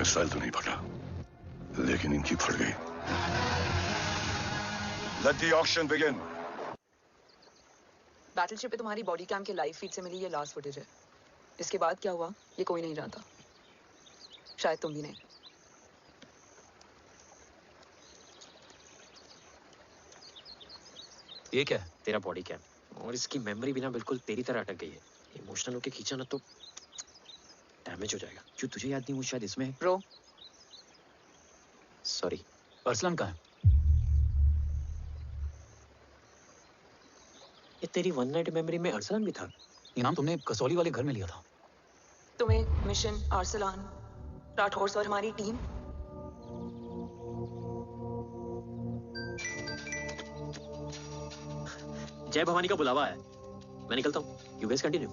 Missile तो नहीं फटा, लेकिन इनकी फट गई। Let the auction begin. Battleship पे तुम्हारी बॉडी कैम के लाइव फीड से मिली ये लास्ट फुटेज है। इसके बाद क्या हुआ ये कोई नहीं जानता, शायद तुम भी नहीं। ये क्या है? तेरा बॉडी कैम, और इसकी मेमोरी भी ना बिल्कुल तेरी तरह अटक गई है। इमोशनल होके खींचा ना तो डैमेज हो जाएगा। जो तुझे याद नहीं वो शायद इसमें है। Bro sorry. अरसलान कहाँ है? ये तेरी वन नाइट मेमोरी में अरसलान भी था? ये नाम तुमने कसौली वाले घर में लिया था। तुम्हें मिशन, अरसलान, राठौर और हमारी टीम। जय भवानी का बुलावा है, मैं निकलता हूँ। You guys continue.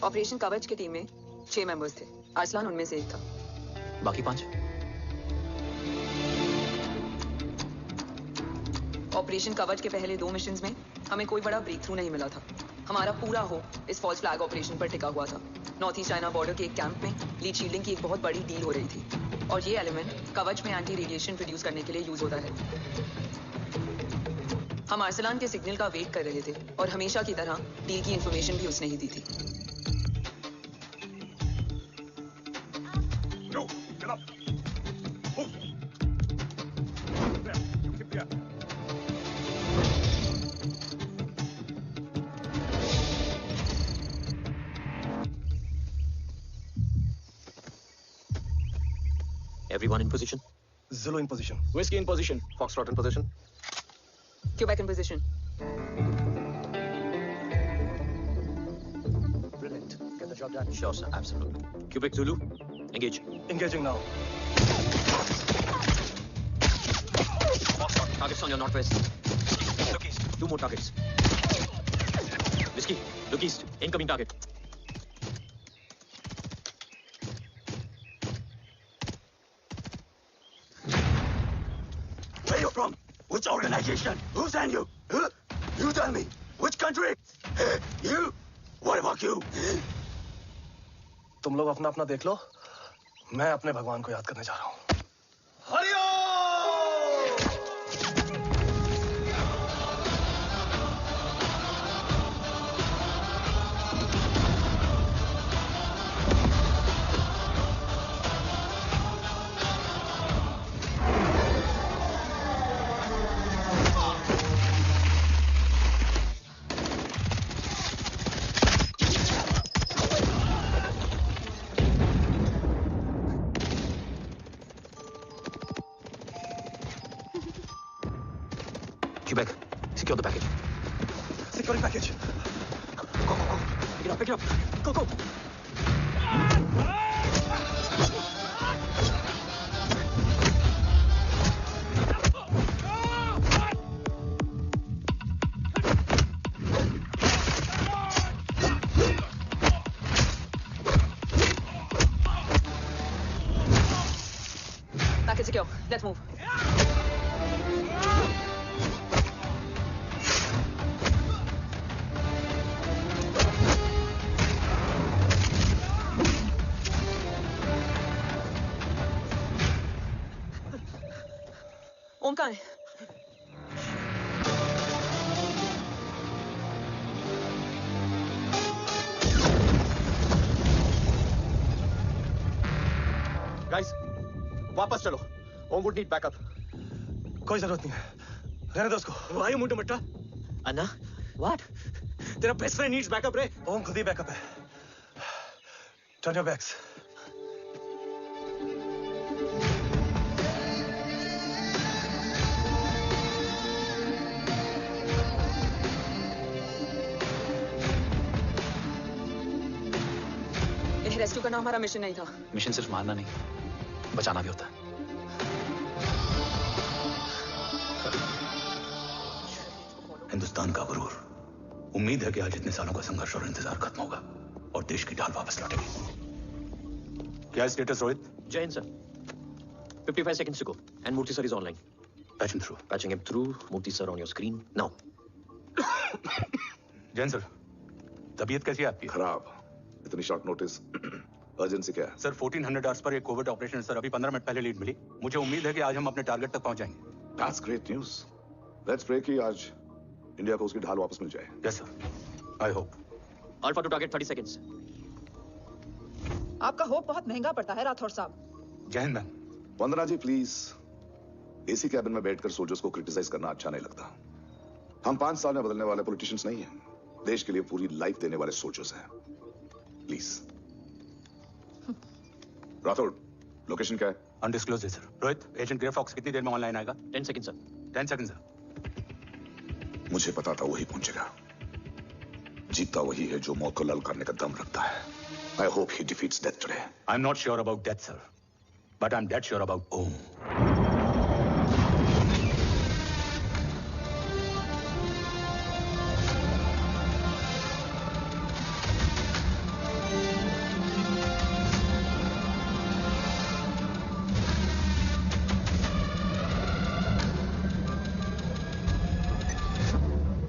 ऑपरेशन कवच की टीम में 6 मेंबर्स थे, अरसलान उनमें से एक था। बाकी 5? ऑपरेशन कवच के पहले 2 मिशंस में हमें कोई बड़ा ब्रेक थ्रू नहीं मिला था। हमारा पूरा होप इस फॉल्स फ्लैग ऑपरेशन पर टिका हुआ था। नॉर्थ ईस्ट चाइना बॉर्डर के एक कैंप में लीड शील्डिंग की एक बहुत बड़ी डील हो रही थी, और ये एलिमेंट कवच में एंटी रेडिएशन प्रोड्यूस करने के लिए यूज होता है। हम अरसलान के सिग्नल का वेट कर रहे थे, और हमेशा की तरह डील की इंफॉर्मेशन भी उसने ही दी थी। Everyone in position? Zulu in position. Whiskey in position. Foxtrot in position. Quebec in position. Brilliant. Get the job done. Sure, sir. Absolutely. Quebec Zulu, engage. Engaging now. Foxtrot, targets on your northwest. Look east. 2 more targets. Whiskey, look east. Incoming target. Where you from? Which organization? Who sent you? Huh? You tell me. Which country? Hey, you? What about you? तुम लोग अपना अपना देख लो, मैं अपने भगवान को याद करने जा रहा हूँ। Quebec, secure the package. Securing package. Go. Pick it up. Go. Package secure. Let's move. ओम कहाँ है? Guys, वापस चलो. Om would need backup. कोई जरूरत नहीं है, रहने दो उसको। Why you mundu Matta? Anna, what? तेरा best friend needs backup रे. ओम खुद ही बैकअप है। Turn your backs. इन्हें रेस्क्यू करना हमारा मिशन नहीं था। मिशन सिर्फ मारना नहीं, बचाना भी होता है। हिंदुस्तान का गुरूर। उम्मीद है कि आज इतने सालों का संघर्ष और इंतजार खत्म होगा और देश की ढाल वापस लौटेगी। क्या status Rohit? Jain sir. 55 seconds to go. And Murthy sir is online. Patch him through. Patching him through. Murthy sir on your screen now. Jain sir, तबीयत कैसी है आपकी? खराब। इतनी शॉर्ट नोटिस, अर्जेंसी क्या है? सर 1400 आवर्स पर एक कोविड ऑपरेशन है सर। अभी 15 मिनट पहले लीड मिली। मुझे उम्मीद है कि आज हम अपने टारगेट तक पहुंच जाएंगे। That's great news. Let's pray कि आज इंडिया को उसकी ढाल वापस मिल जाए। Yes sir, I hope. Alpha to target 30 seconds. आपका होप बहुत महंगा पड़ता है राठौर साहब। Jai Hind ma'am. Vandana ji please, AC cabin में बैठकर सोल्जर्स को क्रिटिसाइज करना अच्छा नहीं लगता। हम 5 साल में बदलने वाले पॉलिटिशियंस नहीं हैं, देश के लिए पूरी लाइफ देने वाले सोल्जर्स हैं। प्लीज। राठौड़, लोकेशन क्या है? अनडिस्क्लोज है sir. Rohit, agent grey fox कितनी देर में ऑनलाइन आएगा? 10 सेकंड सर। 10 second sir. मुझे पता था वही पहुंचेगा। जीतता वही है जो मौत को ललकारने का दम रखता है। I hope he defeats death today. I'm not sure about death, sir. But I'm dead sure about Om.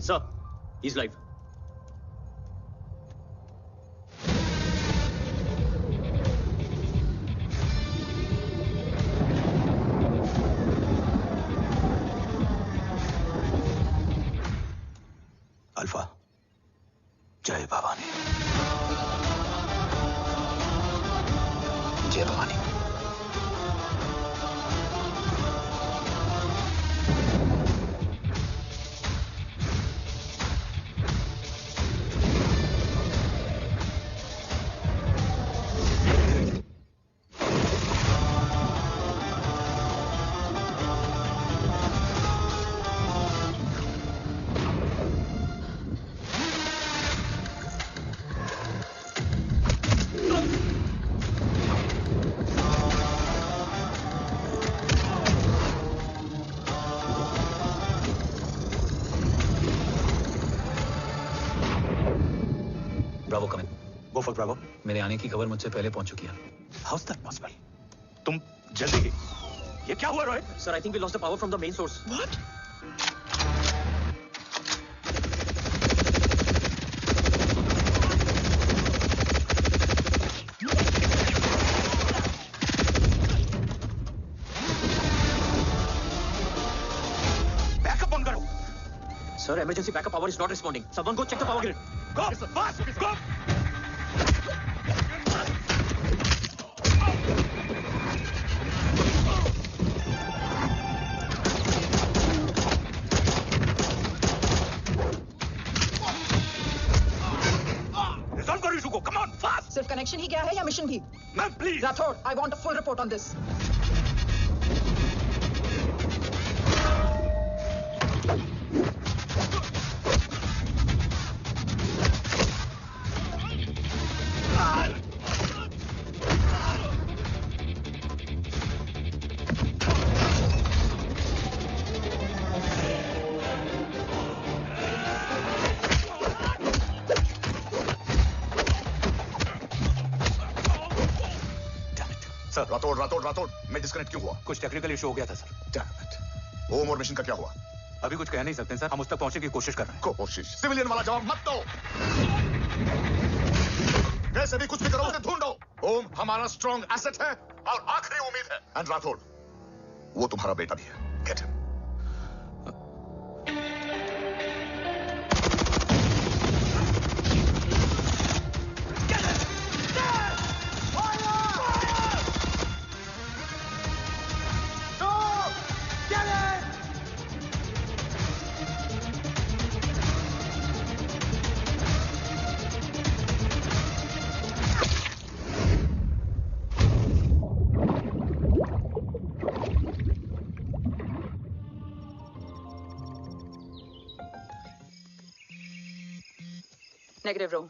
Sir, he's live. Alpha, जय भवानी। जय Bhavani. Bravo come in. Go for Bravo. मेरे आने की खबर मुझसे पहले पहुंच चुकी है। How's that possible? तुम जल्दी ही। ये क्या हुआ Rohit? Sir, I think we lost the power from the main source. What? Backup on करो। Sir, emergency backup power is not responding. Someone go check the power grid. Go, fast, go. Resolve करो issue को, come on, fast. सिर्फ connection ही गया है या mission भी? Ma'am, please. Rathore, I want a full report on this. Sir, Rathore, मैं disconnect क्यों हुआ? कुछ टेक्निकल इशू हो गया था सर। Damn it. ओम और मिशन का क्या हुआ? अभी कुछ कह नहीं सकते सर। हम उस तक पहुंचने की कोशिश कर रहे हैं। कोशिश? सिविलियन वाला जवाब मत दो। कैसे भी कुछ भी करो उसे ढूंढो। ओम हमारा स्ट्रॉन्ग एसेट है और आखिरी उम्मीद है। एंड राठौड़, वो तुम्हारा बेटा भी है। Get him. Negative row.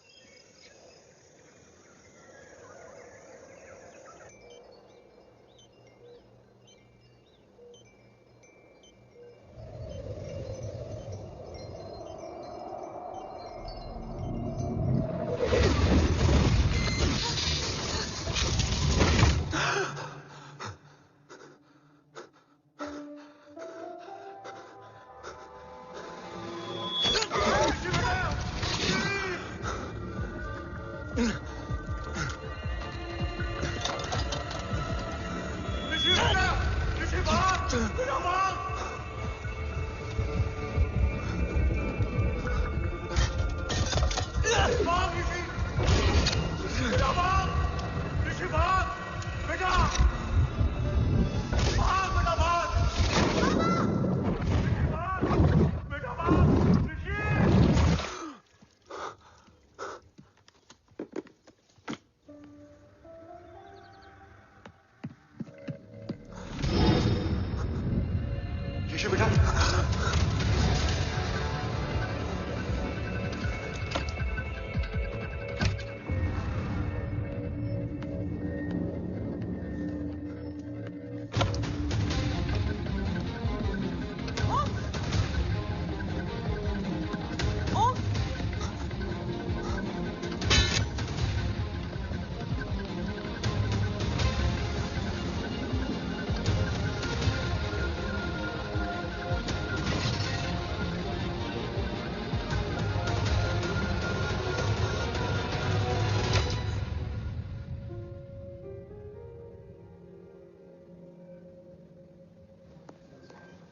ऋषि बेटा,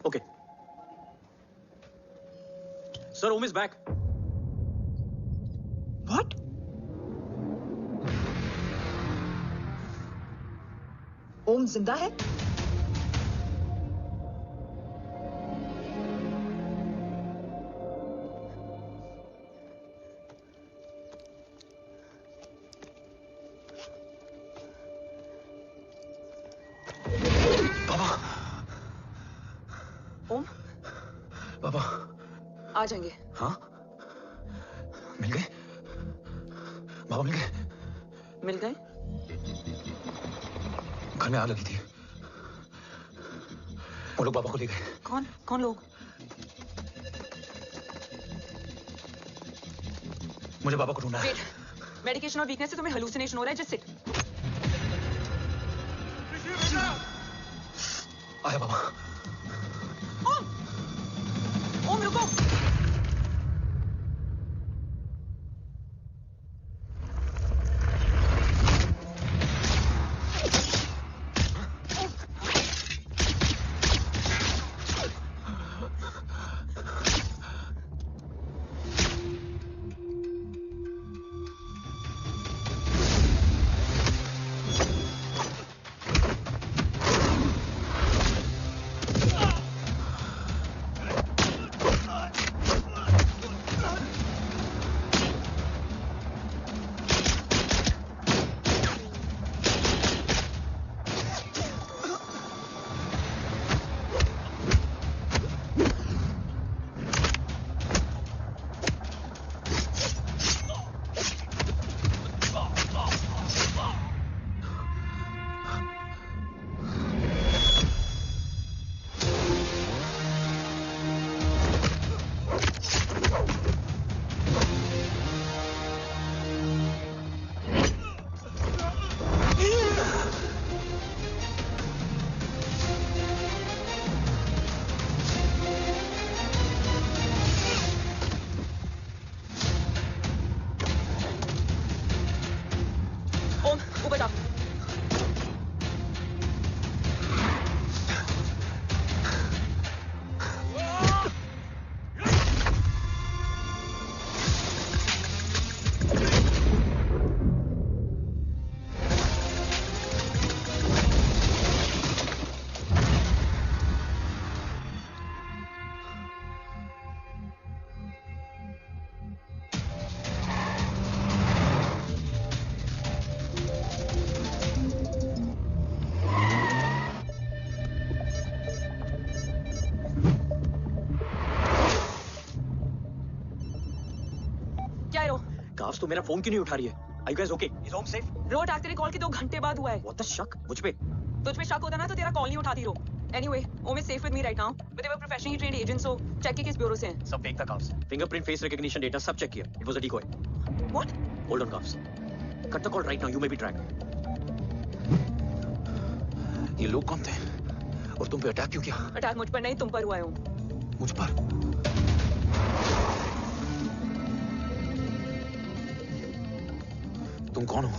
Okay. Sir, Om is back. What? ओम जिंदा है? ओम, बाबा आ जाएंगे। हाँ, मिल गए बाबा, मिल गए। मिल गए? घर में आग लगी थी, वो लोग बाबा को ले गए। कौन कौन लोग? मुझे बाबा को ढूंढना है। वेट, मेडिकेशन और वीकनेस से तुम्हें हेलुसिनेशन हो रहा है, जस्ट सिट। आया बाबा। ओम, ओम रुको। काव्स तो मेरा फोन क्यों नहीं उठा रही है? Are you guys okay? Is Om safe? रो अटैक तेरे कॉल के 2 घंटे बाद हुआ है। What the शक? मुझ पे? तुझ पे शक होता ना तो तेरा कॉल नहीं उठाती रो। Anyway, Om is safe with me right now. But they were professionally trained agents, so check के किस ब्यूरो से हैं? सब फेक था calves. Fingerprint, face recognition data सब चेक किया। It was a decoy. What? Hold on calves. Cut the call right now. You may be tracked. ये लोग कौन थे? और तुम पे अटैक क्यों किया? अटैक मुझ पर नहीं, तुम पर हुआ है ओम। मुझ पर? तुम कौन हो?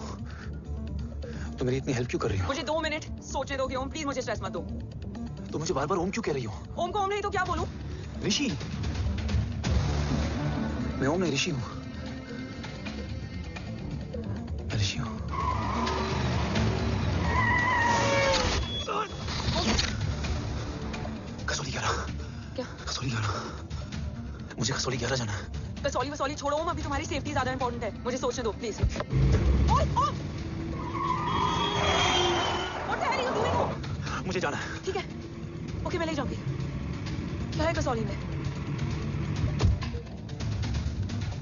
तुम मेरी इतनी हेल्प क्यों कर रही हो? मुझे 2 मिनट सोचने दोगे ओम, प्लीज मुझे स्ट्रेस मत दो। तुम मुझे बार बार ओम क्यों कह रही हो? ओम को ओम नहीं तो क्या बोलूं? ऋषि। मैं ओम नहीं, ऋषि हूं। मैं ऋषि हूं। कसौली 11। क्या? कसौली 11। मुझे कसौली 11 जाना है। कसौली वसौली छोड़ो ओम, अभी तुम्हारी सेफ्टी ज्यादा इंपॉर्टेंट है। मुझे सोचने दो please. Om! What the hell are you doing? मुझे जाना है। ठीक है, ओके मैं ले जाऊंगी। है कसौली में?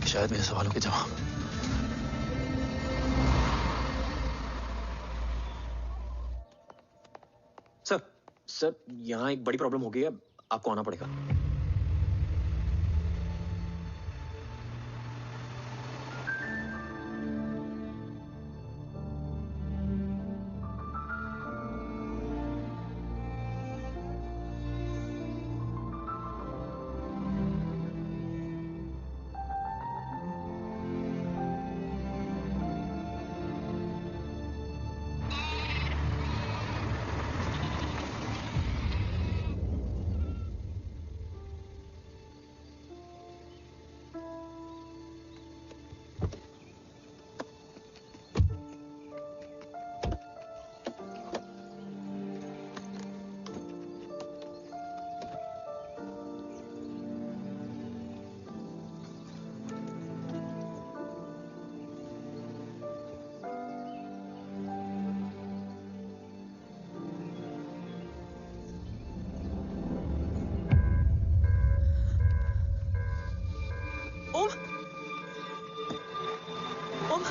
शायद मेरे सवालों के जवाब। सर यहाँ एक बड़ी प्रॉब्लम हो गई है, आपको आना पड़ेगा। ओम, ओम,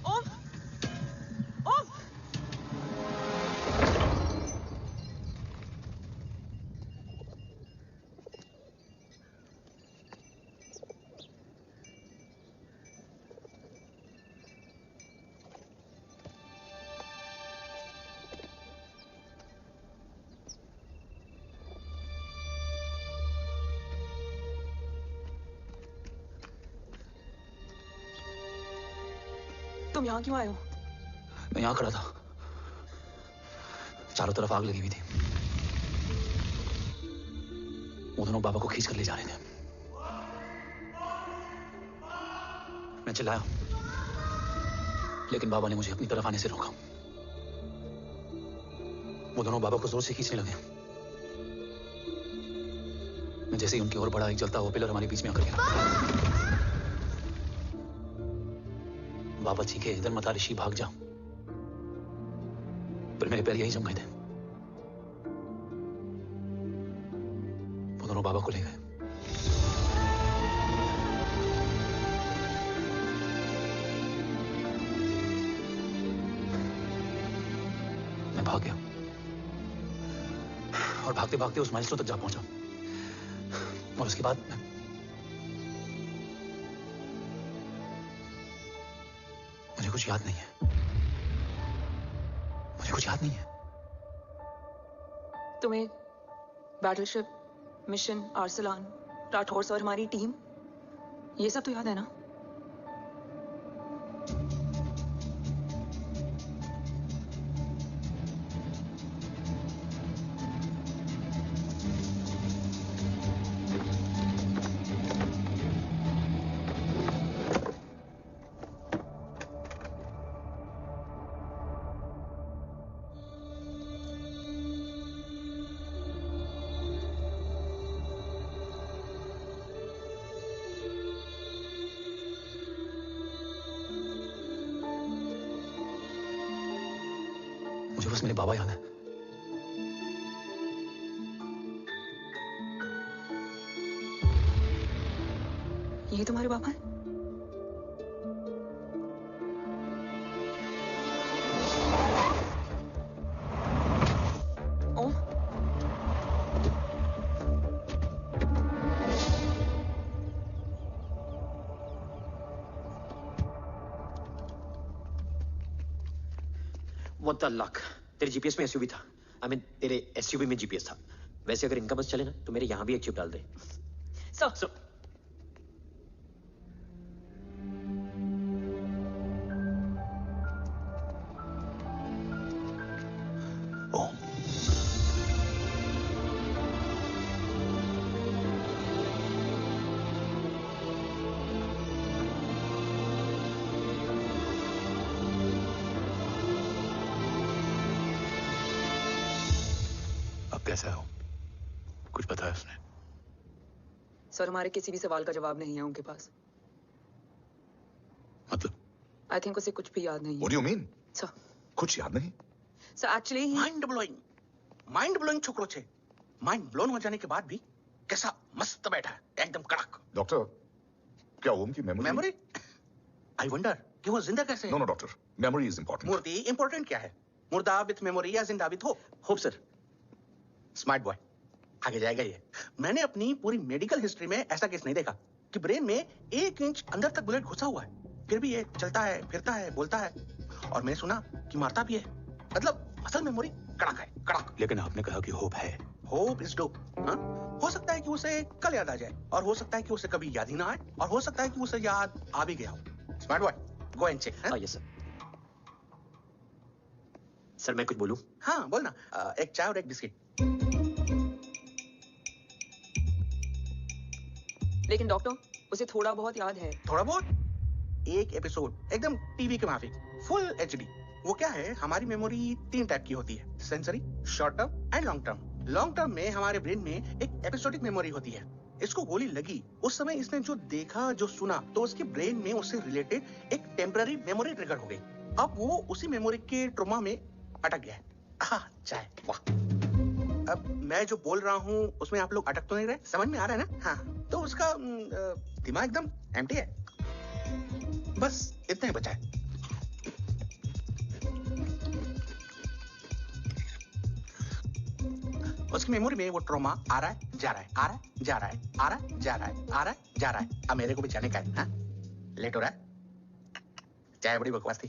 ओम, ओम। तुम यहाँ क्यों आए हो? मैं यहाँ खड़ा था, चारों तरफ आग लगी हुई थी। वो दोनों बाबा को खींच कर ले जा रहे थे। मैं चिल्लाया, लेकिन बाबा ने मुझे अपनी तरफ आने से रोका। वो दोनों बाबा को जोर से खींचने लगे। मैं जैसे ही उनकी ओर बढ़ा, एक जलता हुआ पिलर हमारे बीच में आकर गिरा। बाबा चीखे, इधर मत आ ऋषि, भाग जा। पर मेरे पैर यही जम गए थे। वो दोनों बाबा को ले गए। मैं भाग गया और भागते भागते उस माइलस्टोन तक जा पहुंचा। और उसके बाद मुझे कुछ याद नहीं है। मुझे कुछ याद नहीं है। तुम्हें बैटलशिप, मिशन, आर्सलान, राठौर और हमारी टीम, ये सब तो याद है ना? मुझे बस मेरे बाबा याद है। ये तुम्हारे बाबा हैं? ओम, What the luck? तेरे जीपीएस में एसयूवी था। I mean, तेरे एसयूवी में जीपीएस था। वैसे अगर इनका बस चले ना तो मेरे यहाँ भी एक चिप डाल दे। सर, कैसा है वो? कुछ पता है उसने? सर हमारे किसी भी सवाल का जवाब नहीं है उनके पास। मतलब? आई थिंक उसे कुछ भी याद नहीं What do you mean? Sir कुछ याद नहीं? सर एक्चुअली माइंड ब्लोइंग छोकरो छे। माइंड ब्लोन हो जाने के बाद भी कैसा मस्त बैठा है, एकदम कड़क। डॉक्टर, क्या ओम की मेमोरी? आई वंडर कि वो जिंदा कैसे है? No doctor, memory is important. मूर्ति इंपॉर्टेंट क्या है? मुर्दा विथ मेमोरी या जिंदा with hope sir. Smart boy, आगे जाएगा ये। मैंने अपनी पूरी मेडिकल हिस्ट्री में ऐसा केस नहीं देखा कि ब्रेन में 1 इंच अंदर तक बुलेट घुसा हुआ है, फिर भी ये चलता है, फिरता है, बोलता है, और मैंने सुना कि मारता भी है। मतलब असल मेमोरी कड़क है, कड़क। लेकिन आपने कहा कि होप है। Hope is dope. हो सकता है कि उसे कल याद आ जाए, और हो सकता है कि उसे कभी याद ही ना आए, और हो सकता है कि उसे याद आ भी गया हो। Smart boy, go and check. Yes sir. Sir मैं कुछ बोलूं? हाँ बोलना। एक चाय और एक बिस्किट। लेकिन डॉक्टर उसे थोड़ा बहुत याद है। थोड़ा बहुत? एक एपिसोड एकदम टीवी के माफिक, फुल एचडी। वो क्या है, हमारी मेमोरी 3 टाइप की होती है, sensory, short term and long term. Long term में हमारे ब्रेन में एक एपिसोडिक मेमोरी होती है। इसको गोली लगी, उस समय इसने जो देखा, जो सुना, तो उसके ब्रेन में उससे रिलेटेड एक टेम्पररी मेमोरी ट्रिगर हो गई। अब वो उसी मेमोरी के ट्रॉमा में अटक गया है। चाय, वाह। अब मैं जो बोल रहा हूँ उसमें आप लोग अटक तो नहीं रहे? समझ में आ रहा है ना? हाँ, तो उसका दिमाग एकदम एम्प्टी है। बस इतना ही बचा है। उसकी मेमोरी में वो ट्रॉमा आ रहा है, जा रहा है, आ रहा है, जा रहा है, आ रहा है, जा रहा है, आ रहा है, जा रहा है। अब मेरे को भी जाने का है। हाँ? लेट हो रहा है? चाय बड़ी बकवास थी।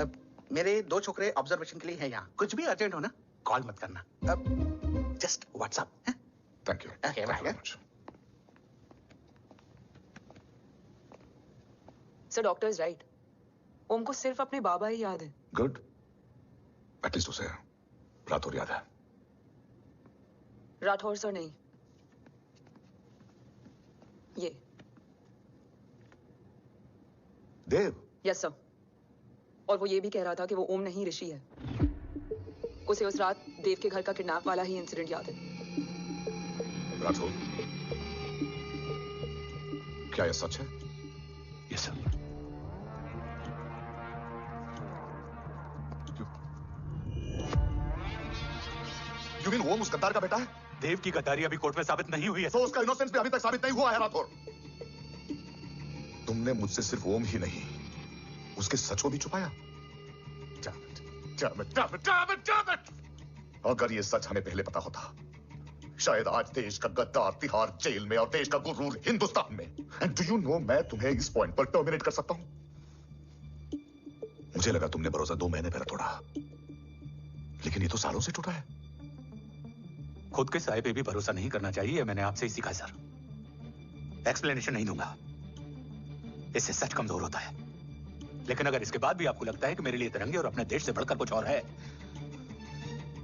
अब मेरे 2 छोकरे ऑब्जर्वेशन के लिए हैं यहाँ। कुछ भी अर्जेंट हो ना, कॉल मत करना। अब just WhatsApp. Thank you. Okay, bye. Sir doctor is right. Om को सिर्फ अपने बाबा ही याद है। गुड, एटलीस्ट उसे रातों याद है। राठौर सर नहीं, ये देव। Yes sir. और वो ये भी कह रहा था कि वो ओम नहीं ऋषि है। उसे उस रात देव के घर का किडनैप वाला ही इंसिडेंट याद है। राठौर, क्या यह सच है? Yes sir. यू मीन ओम उस गद्दार का बेटा है? देव की गद्दारी अभी कोर्ट में साबित नहीं हुई है। तो उसका इनोसेंस भी अभी तक साबित नहीं हुआ है राठौर। तुमने मुझसे सिर्फ ओम ही नहीं, उसके सच को भी छुपाया। अगर ये सच हमें पहले पता होता, शायद आज देश का गद्दार तिहाड़ जेल में और देश का गुरूर हिंदुस्तान में। एंड डू यू नो, मैं तुम्हें इस पॉइंट पर टर्मिनेट कर सकता हूं। मुझे लगा तुमने भरोसा 2 महीने पहले तोड़ा, लेकिन ये तो सालों से टूटा है। खुद के साए पे भी भरोसा नहीं करना चाहिए, मैंने आपसे ही सीखा सर। एक्सप्लेनेशन नहीं दूंगा, इससे सच कमजोर होता है। लेकिन अगर इसके बाद भी आपको लगता है कि मेरे लिए तिरंगे और अपने देश से बढ़कर कुछ और है,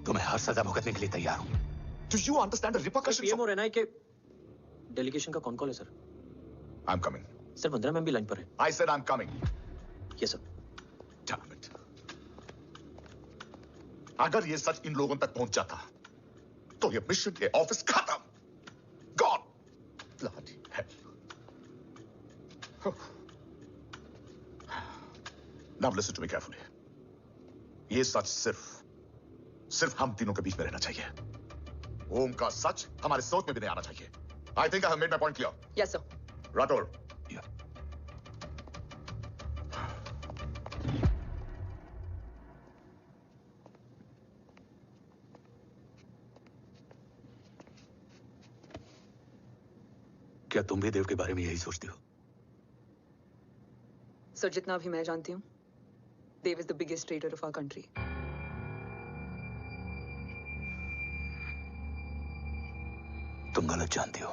तो मैं हर सजा भुगतने के लिए तैयार हूं। Do you understand the repercussions? PM और एनआई के डेलीगेशन का कौन कॉल है sir? I'm coming. Sir Vandana ma'am भी लाइन पर है। I said I'm coming. Yes sir. Damn it. अगर ये सच इन लोगों तक पहुंच जाता, तो ये मिशन, ये ऑफिस खत्म। Gone. Bloody hell. Now listen to me carefully. ये सच सिर्फ हम तीनों के बीच में रहना चाहिए। ओम का सच हमारे सोच में भी नहीं आना चाहिए। I think I have made my point clear. Yes sir. Rathore. Yeah. क्या तुम भी देव के बारे में यही सोचती हो? सर जितना भी मैं जानती हूँ, Dev is the biggest traitor of our country. तुम गलत जानती हो।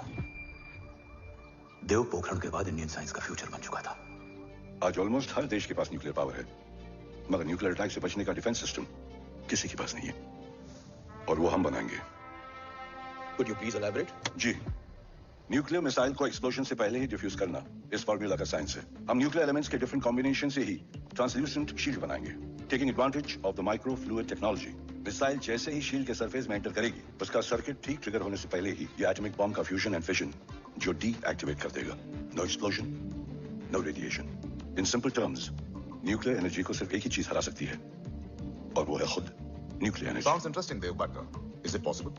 देव पोखरण के बाद इंडियन साइंस का फ्यूचर बन चुका था। आज ऑलमोस्ट हर देश के पास न्यूक्लियर पावर है, मगर न्यूक्लियर अटैक से बचने का डिफेंस सिस्टम किसी के पास नहीं है, और वो हम बनाएंगे। Could you please elaborate? जी, न्यूक्लियर मिसाइल को एक्सप्लोजन से पहले ही डिफ्यूज करना इस फॉर्मूला का साइंस है। हम न्यूक्लियर एलिमेंट्स के डिफरेंट कॉम्बिनेशन से ही ट्रांसल्यूसेंट शील्ड बनाएंगे, taking advantage of the micro fluid technology. Missile जैसे ही शील्ड के सरफेस में एंटर करेगी, उसका सर्किट ठीक ट्रिगर होने से पहले ही ये एटॉमिक बॉम्ब का फ्यूजन एंड फिशन जो डीएक्टिवेट कर देगा। No explosion, no radiation. In simple terms, nuclear energy को सिर्फ एक ही चीज हरा सकती है, और वो है खुद nuclear energy. Sounds interesting, Dev, but is it possible?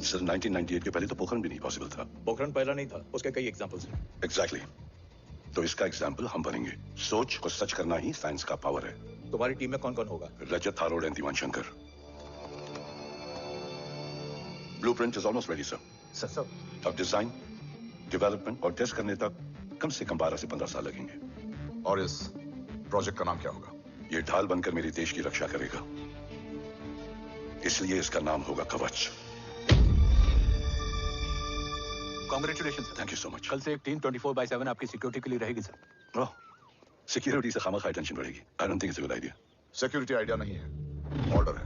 Sir 1998 के पहले तो पोखरण भी नहीं पॉसिबल था। पोखरण पहला नहीं था, उसके कई एग्जांपल्स हैं। एग्जैक्टली। तो इसका एग्जाम्पल हम बनेंगे। सोच को सच करना ही साइंस का पावर है। तुम्हारी टीम में कौन कौन होगा? Rajat Tharod and Diwan Shankar. Blueprint is almost ready sir. Sir अब डिजाइन, डेवलपमेंट और टेस्ट करने तक कम से कम 12 से 15 साल लगेंगे। और इस प्रोजेक्ट का नाम क्या होगा? ये ढाल बनकर मेरे देश की रक्षा करेगा, इसलिए इसका नाम होगा कवच। Congratulation. Thank you so much. कल से एक टीम 24/7 आपकी सिक्योरिटी के लिए रहेगी सर। ओह, सिक्योरिटी से खामखा टेंशन बढ़ेगी। I don't think it's a good idea. Security idea नहीं है, ऑर्डर है।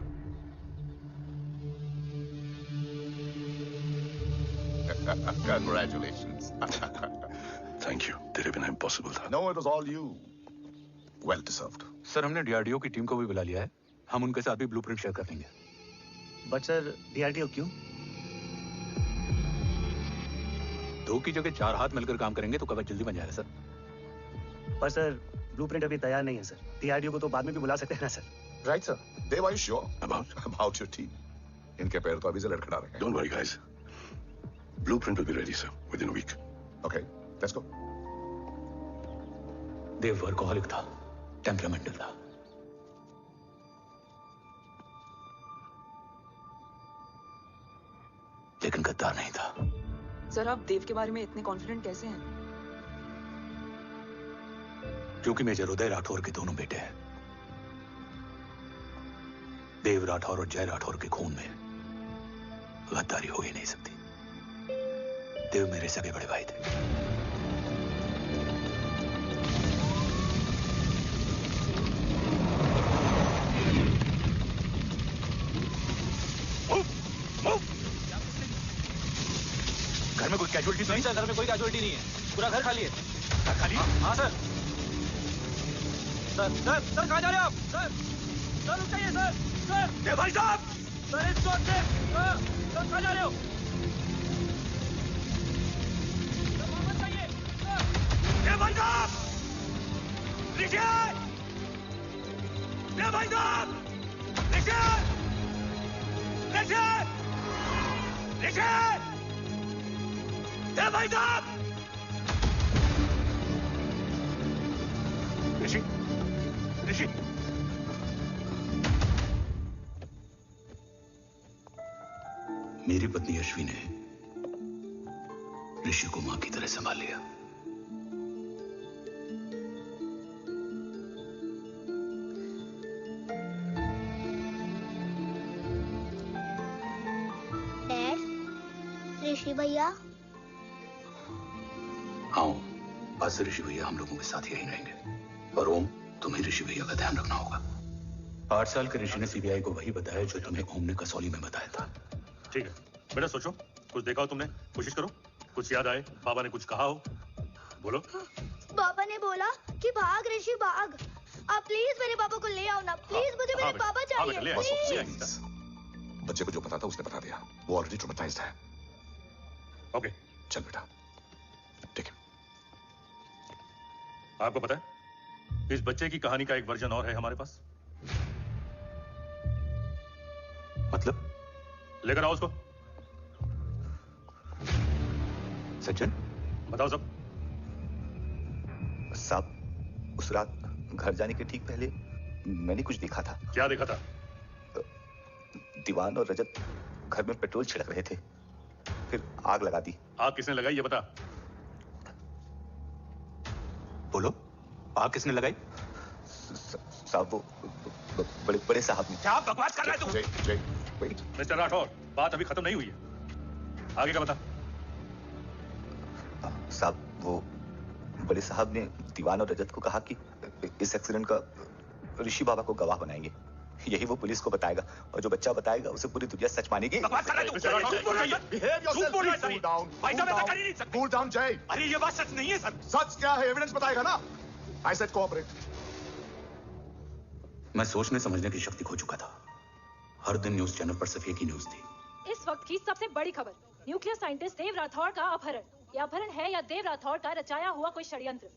Congratulations. थैंक यू, तेरे बिना इम्पॉसिबल था। No, it was all you. Well deserved. Sir हमने डीआरडीओ की टीम को भी बुला लिया है, हम उनके साथ भी ब्लूप्रिंट शेयर कर देंगे। बट सर डीआरडीओ क्यों? 2 की जगह 4 हाथ मिलकर काम करेंगे तो कवच जल्दी बन जाएगा सर। पर सर ब्लूप्रिंट अभी तैयार नहीं है सर। डीआरडीओ को तो बाद में भी बुला सकते हैं ना sir. Right, sir. Dev, are you sure About? about your team? इनके पैर तो अभी से लड़खड़ा रहे हैं। Don't worry guys. Blueprint will be ready sir within a week. Okay, let's go. Dev workaholic था, टेम्परामेंटल था। लेकिन गद्दार नहीं था। सर आप देव के बारे में इतने कॉन्फिडेंट कैसे हैं? क्योंकि मेजर उदय राठौर के दोनों बेटे हैं। देव राठौर और जय राठौर के खून में गद्दारी हो ही नहीं सकती। देव मेरे सगे बड़े भाई थे। घर में कोई कैजुअलिटी नहीं? सर घर में कोई कैजुअलिटी नहीं है, पूरा घर खाली है। घर खाली? हाँ सर। सर कहाँ जा रहे हो आप? सर रुक जाइए सर। ये भाई साहब! सर इस चौक से। सर कहाँ जा रहे हो? सर वापस जाइए। ये भाई साहब! ऋषि! ये भाई साहब! ऋषि! ऋषि! ऋषि! ये भाई साहब! ऋषि! ऋषि! मेरी पत्नी अश्वी ने ऋषि को मां की तरह संभाल लिया। डैड, ऋषि भैया। हाँ, आज से ऋषि भैया हम लोगों के साथ यहीं रहेंगे। और ओम, तुम्हें ऋषि भैया का ध्यान रखना होगा। 8 साल के ऋषि ने सीबीआई को वही बताया जो तुम्हें ओम ने कसौली में बताया था। ठीक है बेटा, सोचो, कुछ देखा हो तुमने? कोशिश करो, कुछ याद आए, बाबा ने कुछ कहा हो, बोलो। पापा ने बोला कि भाग ऋषि भाग। आप प्लीज मेरे पापा को ले आओ ना, प्लीज। मुझे मेरे पापा चाहिए, प्लीज। बच्चे को जो पता था उसने बता दिया, वो ऑलरेडी ट्रॉमेटाइज्ड है। ओके चल बेटा, ठीक है। आपको पता है इस बच्चे की कहानी का एक वर्जन और है हमारे पास। मतलब? लेकर आओ उसको। सचिन, बताओ सब। साहब, उस रात घर जाने के ठीक पहले मैंने कुछ देखा था। क्या देखा था? दीवान और रजत घर में पेट्रोल छिड़क रहे थे, फिर आग लगा दी। आग किसने लगाई ये बता। बोलो, आग किसने लगाई? साहब वो बड़े बड़े साहब ने। क्या बकवास कर रहा है तू? जय, वेट। मिस्टर राठौर, बात अभी खत्म नहीं हुई है, आगे का बता। साहब वो बड़े साहब ने दीवान और रजत को कहा कि इस एक्सीडेंट का ऋषि बाबा को गवाह बनाएंगे। यही वो पुलिस को बताएगा, और जो बच्चा बताएगा उसे पूरी दुनिया सच मानेगी। बकवास कर रहा है तू? कूल डाउन जय। अरे ये बात सच नहीं है सर। सच क्या है? एविडेंस बताएगा ना। I said cooperate. मैं सोचने समझने की शक्ति खो चुका था। हर दिन न्यूज चैनल पर सिर्फ एक ही न्यूज थी। इस वक्त की सबसे बड़ी खबर, न्यूक्लियर साइंटिस्ट देव राठौड़ का अपहरण। ये अपहरण है या देव राठौड़ का रचाया हुआ कोई षड्यंत्र?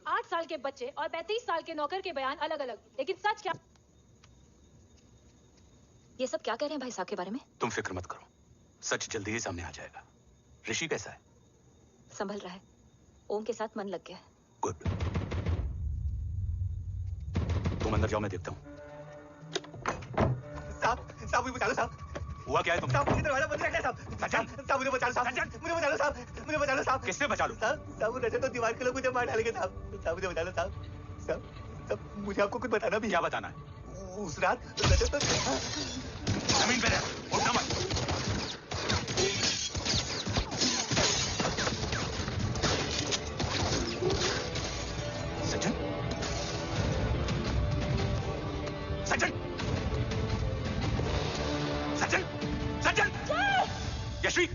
8 साल के बच्चे और 35 साल के नौकर के बयान अलग अलग, लेकिन सच क्या? ये सब क्या कह रहे हैं भाई साहब के बारे में? तुम फिक्र मत करो, सच जल्दी ही सामने आ जाएगा। ऋषि कैसा है? संभल रहा है। ओम के साथ मन लग गया है। गुड। तुम अंदर जाओ, मैं देखता हूँ। साहब मुझे बचा लो साहब। हुआ क्या है तुम? साहब मुझे दरवाजा बंद रखना है साहब। सज्जन, साहब मुझे बचा लो साहब। मुझे बचा लो साहब। मुझे बचा लो साहब। किससे बचा लो? साहब रजत तो दीवार के लोग मुझे मार डालेंगे साहब। साहब मुझे बचा लो साहब। साहब मुझे आपको कुछ बताना भी है। क्या बताना है? उस रात रजत तो जमीन पे रह, उठना मत। सज्जन, सज्जन, सज्जन, सज्जन, यशवी,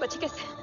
बच्चे कैसे हैं?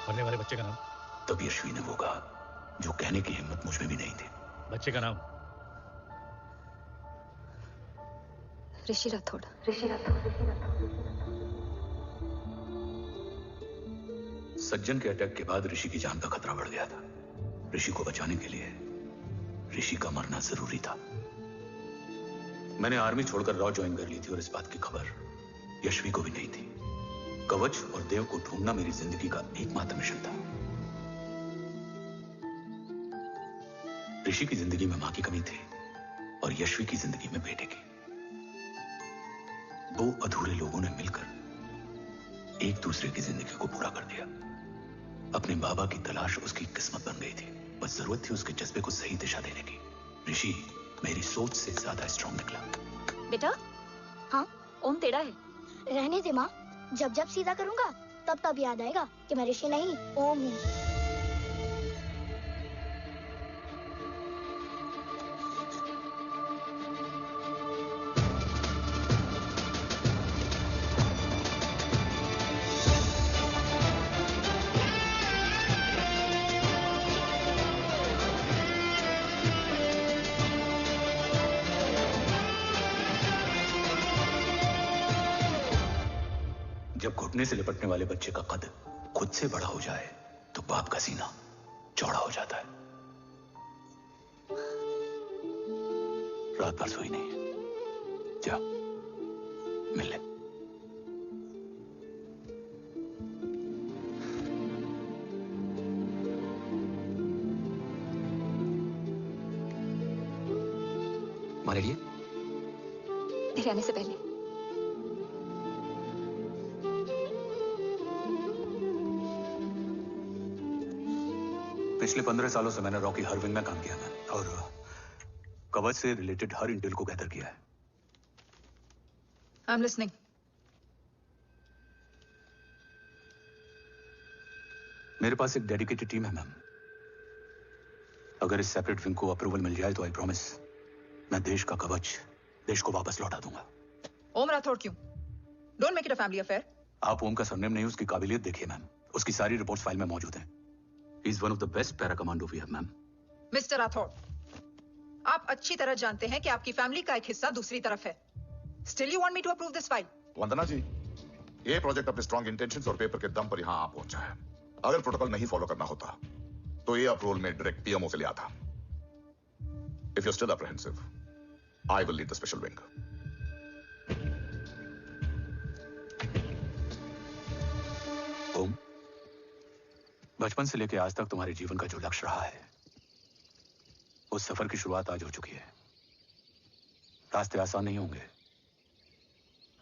मरने वाले बच्चे का नाम? तब यशवी ने वो कहा जो कहने की हिम्मत मुझ में भी नहीं थी। बच्चे का नाम? ऋषि राठौड़। सज्जन के अटैक के बाद ऋषि की जान का खतरा बढ़ गया था। ऋषि को बचाने के लिए ऋषि का मरना जरूरी था। मैंने आर्मी छोड़कर रॉ ज्वाइन कर ली थी और इस बात की खबर यशवी को भी नहीं थी। कवच और देव को ढूंढना मेरी जिंदगी का एकमात्र मिशन था। ऋषि की जिंदगी में मां की कमी थी और यशवी की जिंदगी में बेटे की। दो अधूरे लोगों ने मिलकर एक दूसरे की जिंदगी को पूरा कर दिया। अपने बाबा की तलाश उसकी किस्मत बन गई थी, बस जरूरत थी उसके जज्बे को सही दिशा देने की। ऋषि मेरी सोच से ज्यादा स्ट्रांग निकला। बेटा, हाँ, ओम तेरा है। रहने दे माँ, जब जब सीधा करूंगा तब तब याद आएगा कि मैं ऋषि नहीं ओम हूँ। जब घुटने से लिपटने वाले बच्चे का कद खुद से बड़ा हो जाए तो बाप का सीना चौड़ा हो जाता है। रात भर सोई नहीं, जा मिल ले। हमारे लिए तेरे आने से पहले। पिछले 15 सालों से मैंने रॉकी हर विंग में काम किया था और कवच से रिलेटेड हर इंटेल को गैदर किया है। I'm listening. मेरे पास एक डेडिकेटेड टीम है मैम। अगर इस सेपरेट विंग को अप्रूवल मिल जाए तो आई प्रॉमिस मैं देश का कवच देश को वापस लौटा दूंगा। ओम राठौड़ क्यों? Don't make it a family affair. आप ओम का सरनेम नहीं, उसकी काबिलियत देखिए मैम। उसकी सारी रिपोर्ट्स फाइल में मौजूद हैं। He is one of the best para commando we have, ma'am. Mister Rathore, आप अच्छी तरह जानते हैं कि आपकी फैमिली का एक हिस्सा दूसरी तरफ है। Still you want me to approve this file? वंदना जी, ये प्रोजेक्ट अपने स्ट्रॉन्ग इंटेंशंस और पेपर के दम पर यहाँ आ पहुंचा है। अगर प्रोटोकॉल नहीं फॉलो करना होता तो ये अप्रूवल में डायरेक्ट पीएमओ से ले आता। If you still apprehensive, I will lead the special wing. Om, बचपन से लेकर आज तक तुम्हारे जीवन का जो लक्ष्य रहा है, उस सफर की शुरुआत आज हो चुकी है। रास्ते आसान नहीं होंगे,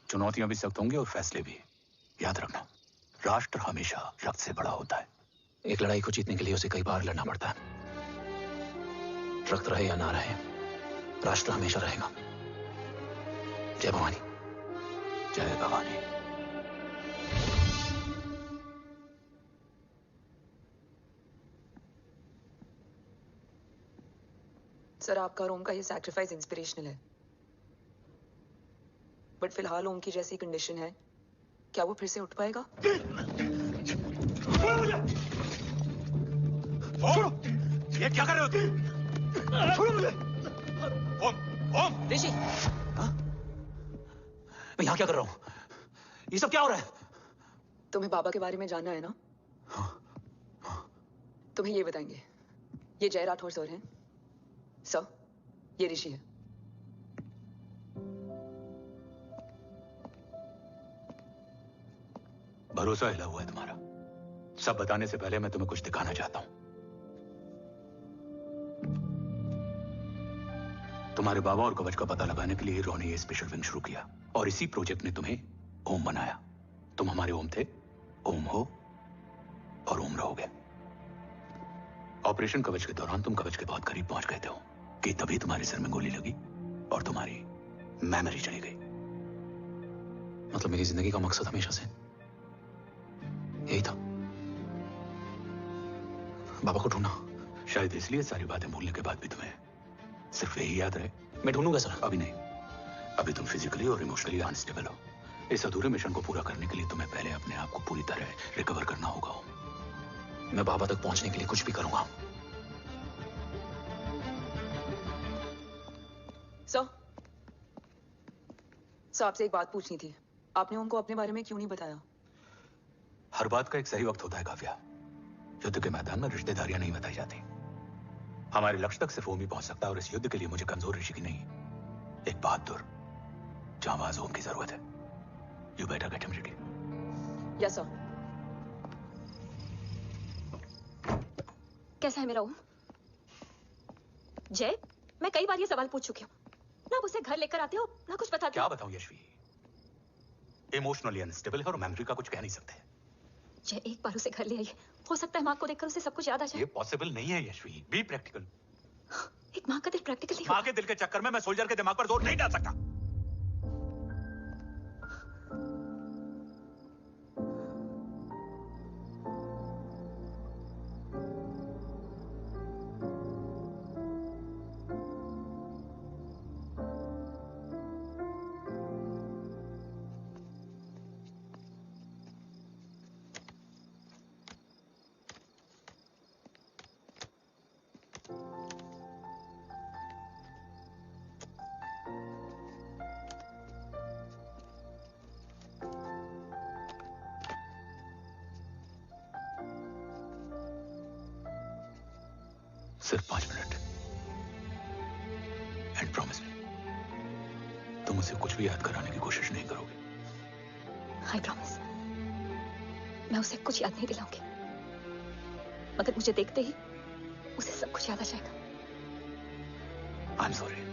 चुनौतियां भी सख्त होंगी और फैसले भी। याद रखना, राष्ट्र हमेशा रक्त से बड़ा होता है। एक लड़ाई को जीतने के लिए उसे कई बार लड़ना पड़ता है। रक्त रहे या ना रहे, राष्ट्र हमेशा रहेगा। जय भवानी। जय भवानी। सर, आपका और ओम का ये सैक्रिफाइस इंस्पिरेशनल है, बट फिलहाल ओम की जैसी कंडीशन है, क्या वो फिर से उठ पाएगा? छोड़ो! ये क्या कर रहे हो तुम? छोड़ो मुझे! ओम! ऋषि! मैं यहाँ क्या कर रहा हूँ? ये सब क्या हो रहा है? तुम्हें बाबा के बारे में जानना है ना? तुम्हें ये बताएंगे। ये जय राठौर सर हैं। सर, ये ऋषि है। भरोसा हिला हुआ है तुम्हारा। सब बताने से पहले मैं तुम्हें कुछ दिखाना चाहता हूं। तुम्हारे बाबा और कवच का पता लगाने के लिए हीरो ने ये स्पेशल विंग शुरू किया और इसी प्रोजेक्ट ने तुम्हें ओम बनाया। तुम हमारे ओम थे, ओम हो और ओम रहोगे। ऑपरेशन कवच के दौरान तुम कवच के बहुत करीब पहुंच गए थे कि तभी तुम्हारे सिर में गोली लगी और तुम्हारी मेमोरी चली गई। मतलब मेरी जिंदगी का मकसद हमेशा से यही था, बाबा को ढूंढना। शायद इसलिए सारी बातें भूलने के बाद भी तुम्हें सिर्फ यही याद रहे। मैं ढूंढूंगा सर। अभी नहीं, अभी तुम फिजिकली और इमोशनली अनस्टेबल हो। इस अधूरे मिशन को पूरा करने के लिए तुम्हें पहले अपने आप को पूरी तरह रिकवर करना होगा। मैं बाबा तक पहुंचने के लिए कुछ भी करूंगा। सर, आपसे एक बात पूछनी थी। आपने उनको अपने बारे में क्यों नहीं बताया? हर बात का एक सही वक्त होता है काव्या। युद्ध के मैदान में रिश्तेदारियां नहीं बताई जाती। हमारे लक्ष्य तक सिर्फ ओम ही पहुंच सकता है और इस युद्ध के लिए मुझे कमजोर ऋषि की नहीं, एक बहादुर जांबाज ओम की जरूरत है। You better get him ready. Yes sir. कैसा है मेरा ओम? जय, मैं कई बार ये सवाल पूछ चुकी हूँ। ना आप उसे घर लेकर आते हो, ना कुछ बताते हो। क्या बताऊं यशवी? इमोशनली अनस्टेबल है और मेमोरी का कुछ कह नहीं सकते। जय, एक बार उसे घर ले आइए। हो सकता है माँ को देखकर उसे सब कुछ याद आ जाए। ये पॉसिबल नहीं है यशवी। Be practical. एक माँ का दिल प्रैक्टिकल नहीं। माँ के दिल के चक्कर में मैं सोल्जर के दिमाग पर जोर नहीं डाल सकता। सिर्फ 5 मिनट। एंड प्रॉमिस मी, तुम उसे कुछ भी याद कराने की कोशिश नहीं करोगे। I promise. मैं उसे कुछ याद नहीं दिलाऊंगी, मगर मुझे देखते ही उसे सब कुछ याद आ जाएगा। I am sorry.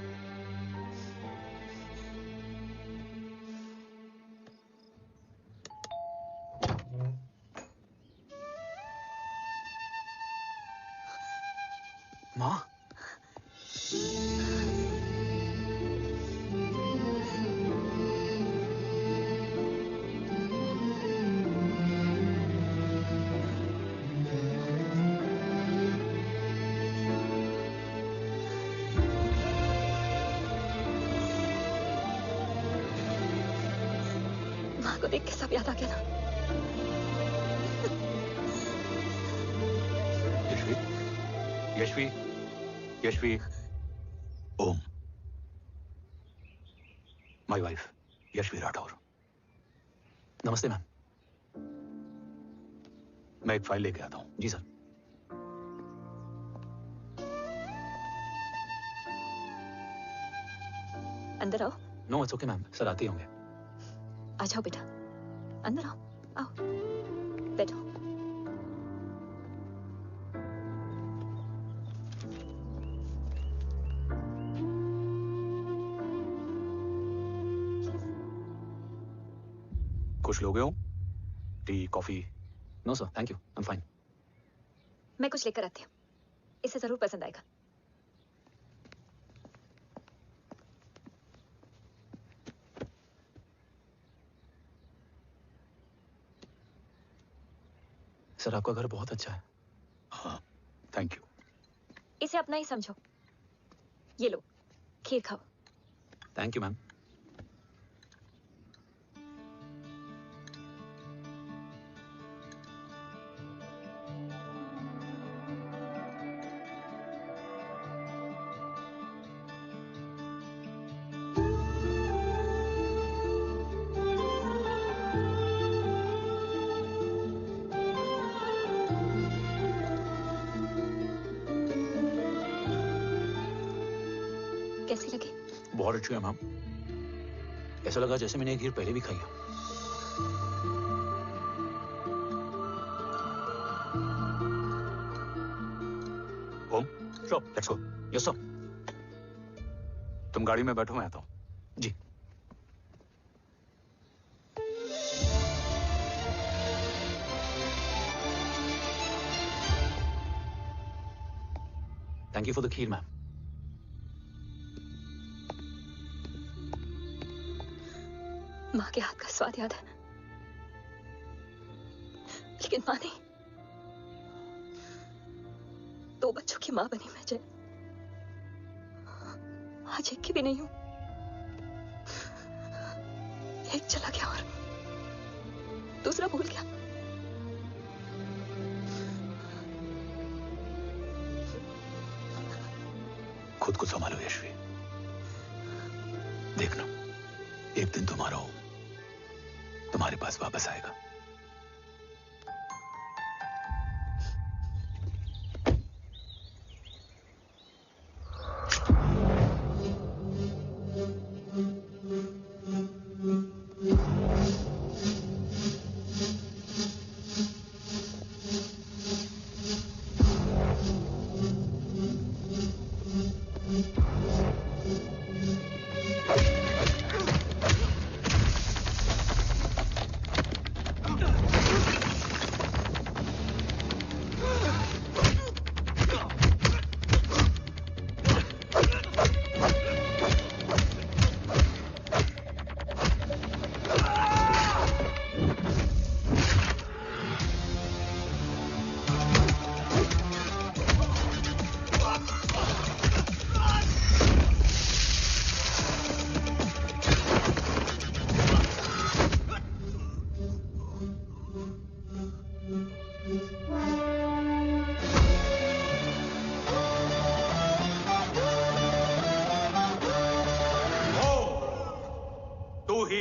माँ, माँ को देख के सब याद आ गया ना। Yashvi, Yashvi, Yashvi, Om, my wife Yashvi Rathore. नमस्ते मैम। मैं एक फाइल लेके आता हूं। जी सर। अंदर आओ। No it's okay ma'am, sir आते ही होंगे। आ जाओ बेटा, अंदर आओ, आओ, बैठो। कुछ लोगे हो? Tea, coffee? No sir, thank you, I am fine. मैं कुछ लेकर आती हूँ, इसे जरूर पसंद आएगा। सर आपका घर बहुत अच्छा है। हाँ, थैंक यू। इसे अपना ही समझो। ये लो, खीर खाओ। Thank you ma'am. कैसी लगी? बहुत अच्छी है मैम। ऐसा लगा जैसे मैंने एक खीर पहले भी खाई है। ओम, चलो, लेट्स गो। Yes sir. तुम गाड़ी में बैठो, मैं आता हूं। जी। Thank you for the kheer ma'am. माँ के हाथ का स्वाद याद है, लेकिन माँ नहीं। 2 बच्चों की माँ बनी मैं जय, आज एक की भी नहीं हूं। एक चला गया और दूसरा भूल गया। खुद को संभालो यशवी। देखना, एक दिन तुम्हारा हो तुम्हारे पास वापस आएगा।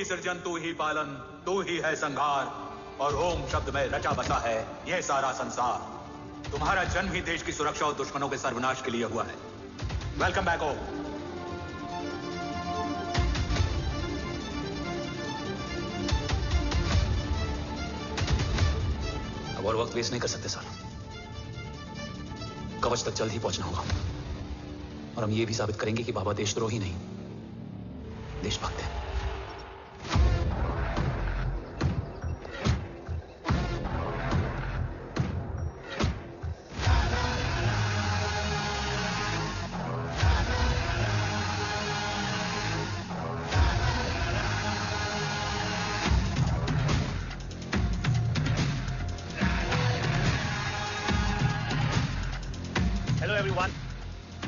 सृजन तू ही पालन, तू ही है संहार, और ओम शब्द में रचा बसा है यह सारा संसार। तुम्हारा जन्म ही देश की सुरक्षा और दुश्मनों के सर्वनाश के लिए हुआ है। वेलकम बैक ओम। अब और वक्त वेस्ट नहीं कर सकते सर। कवच तक जल्द ही पहुंचना होगा, और हम ये भी साबित करेंगे कि बाबा देशद्रोही नहीं, देशभक्त है।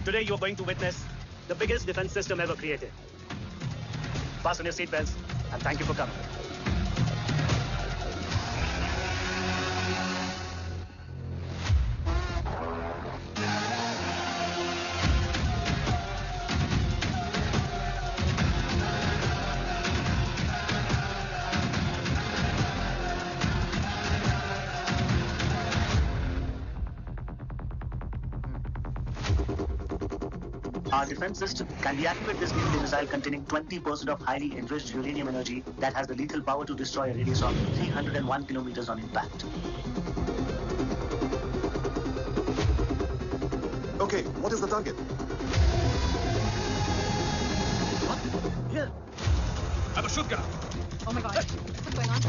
Today you are going to witness the biggest defense system ever created. Fasten your seatbelts and thank you for coming. Our defense system can deactivate this nuclear missile containing 20% of highly enriched uranium energy that has the lethal power to destroy a radius of 301 kilometers on impact. Okay, what is the target? What? Here. I have a shoot gun. Oh my God. What's going on?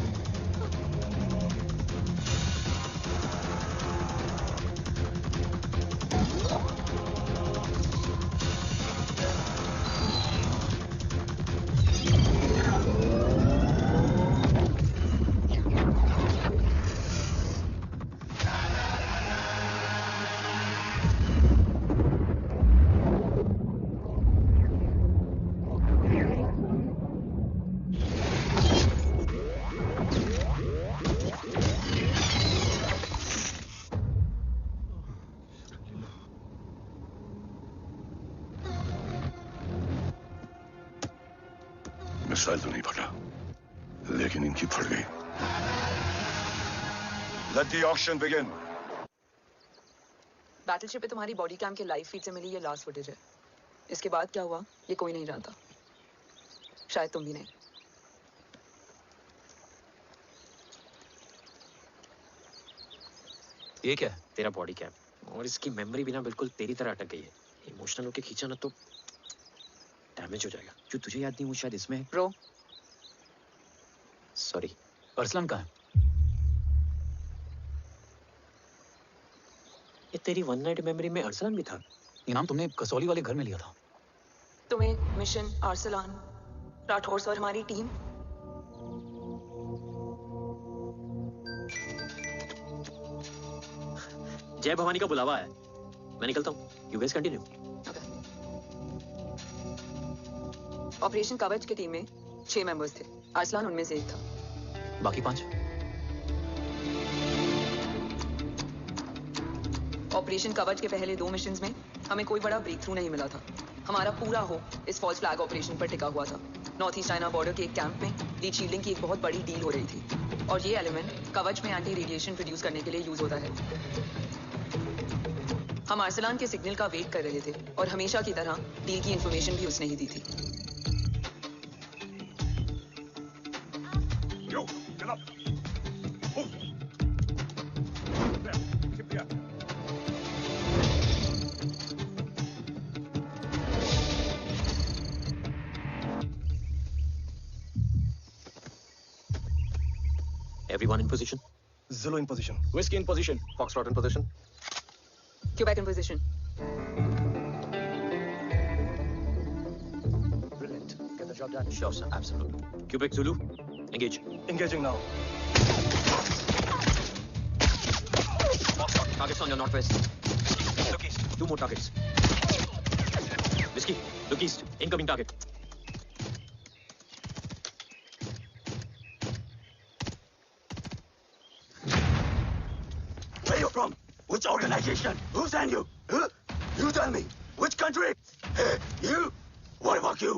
Missile तो नहीं फटा, लेकिन इनकी फट गई। Let the auction begin. Battleship पे तुम्हारी body cam के लाइव फीड से मिली ये लास्ट फुटेज है। इसके बाद क्या हुआ ये कोई नहीं जानता, शायद तुम भी नहीं। ये क्या है? तेरा बॉडी कैम, और इसकी मेमोरी भी ना बिल्कुल तेरी तरह अटक गई है। इमोशनल होके खींचा ना तो डैमेज हो जाएगा। जो तुझे याद नहीं वो शायद इसमें है। Bro sorry. अरसलान कहाँ है? ये तेरी वन नाइट मेमोरी में अरसलान भी था? ये नाम तुमने कसौली वाले घर में लिया था। तुम्हें मिशन, अरसलान, राठौर और हमारी टीम। जय भवानी का बुलावा है, मैं निकलता हूँ। You guys continue. ऑपरेशन कवच की टीम में 6 मेंबर्स थे, अरसलान उनमें से एक था। बाकी 5? ऑपरेशन कवच के पहले 2 मिशंस में हमें कोई बड़ा ब्रेक थ्रू नहीं मिला था। हमारा पूरा होप इस फॉल्स फ्लैग ऑपरेशन पर टिका हुआ था। नॉर्थ ईस्ट चाइना बॉर्डर के एक कैंप में लीड शील्डिंग की एक बहुत बड़ी डील हो रही थी, और ये एलिमेंट कवच में एंटी रेडिएशन प्रोड्यूस करने के लिए यूज होता है। हम अरसलान के सिग्नल का वेट कर रहे थे, और हमेशा की तरह डील की इंफॉर्मेशन भी उसने ही दी थी। Yo, get up. Move. There, keep the up. Everyone in position? Zulu in position. Whiskey in position. Foxtrot in position. Quebec in position. Brilliant. Get the job done. Sure, sir. Absolutely. Quebec Zulu, engage. Engaging now. Foxtrot, targets on your northwest. Look east. 2 more targets. Whiskey, look east. Incoming target. Where you from? Which organization? Who sent you? Huh? You tell me. Which country? Hey, you? What about you?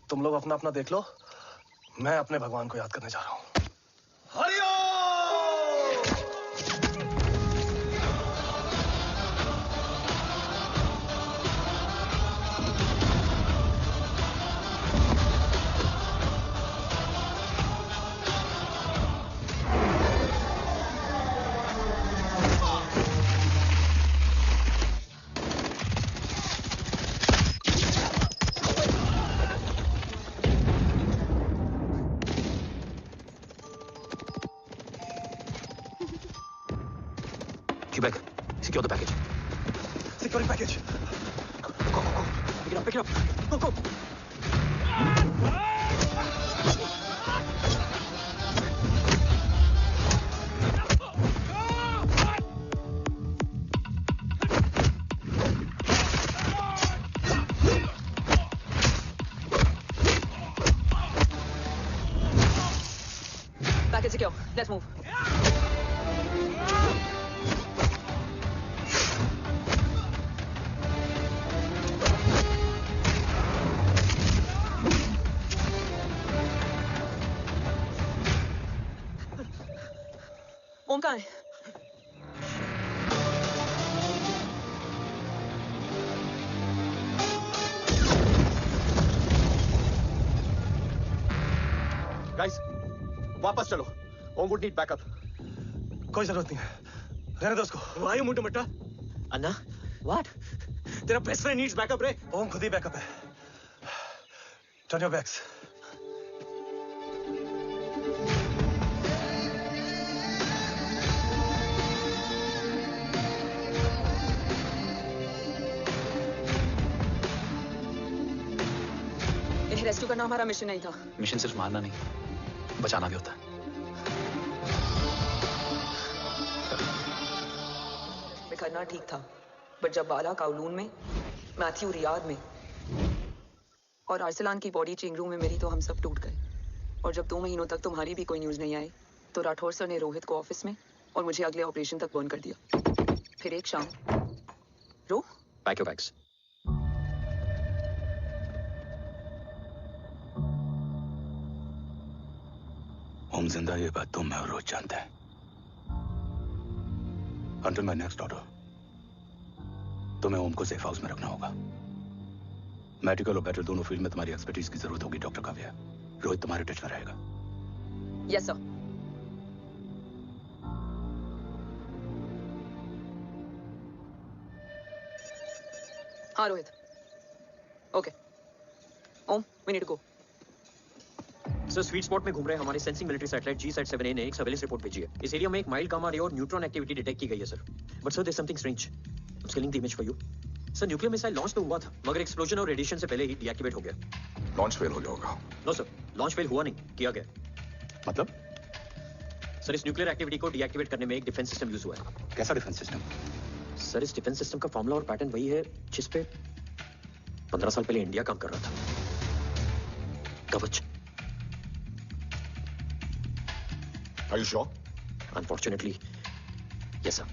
तुम लोग अपना अपना देख लो, मैं अपने भगवान को याद करने जा रहा हूँ। Quebec, secure the package. Securing package. Go. Pick it up. Go. Package secure. Let's move. ओम कहाँ है? गाइस वापस चलो। ओम वुड नीड बैकअप। कोई जरूरत नहीं है, रहने दो उसको। Why you mundu Matta? Anna, what? तेरा बेस्ट फ्रेंड नीड्स बैकअप रे। ओम खुद ही बैकअप है। Turn your backs. इन्हें रेस्क्यू करना हमारा मिशन नहीं था। मिशन सिर्फ मारना नहीं, बचाना भी होता है। करना ठीक था, बट जब बाला काउलून में, मैथ्यू रियाद में और आर्सलान की बॉडी चेंज रूम में मिली तो हम सब टूट गए। और जब 2 महीनों तक तुम्हारी भी कोई न्यूज नहीं आई तो राठौर सर ने रोहित को ऑफिस में और मुझे अगले ऑपरेशन तक बर्न कर दिया। फिर एक शाम रो पैक योर बैग्स। ओम जिंदा, ये बात तुम मैं और रोज जानते हैं। Until my next order, तुम्हें ओम को सेफ हाउस में रखना होगा। मेडिकल और बैटल दोनों फील्ड में तुम्हारी एक्सपर्टीज की जरूरत होगी डॉक्टर काव्या। रोहित तुम्हारे टच में रहेगा। Yes sir. हाँ Rohit. Okay Om, we need to go. Sir sweet spot में घूम रहे हमारे सेंसिंग मिलिट्री सैटेलाइट G-SAT-7A ने एक सर्वेलेंस रिपोर्ट भेजी है। इस एरिया में एक माइल्ड गामा रे और न्यूट्रॉन एक्टिविटी डिटेक्ट की गई है sir. But sir there something strange. I am scaling the image for you. Sir nuclear missile launch तो हुआ था, मगर एक्सप्लोजन और रेडिएशन से पहले ही डीएक्टिवेट हो गया। लॉन्च फेल हो गया होगा। नो सर, लॉन्च फेल हुआ नहीं, किया गया। मतलब? सर इस न्यूक्लियर एक्टिविटी को डीएक्टिवेट करने में एक डिफेंस सिस्टम यूज हुआ है। कैसा डिफेंस सिस्टम? सर इस डिफेंस सिस्टम का फॉर्मूला और पैटर्न वही है जिस पे 15 साल पहले इंडिया काम कर रहा था। कवच। Are you sure? Unfortunately, yes, sir.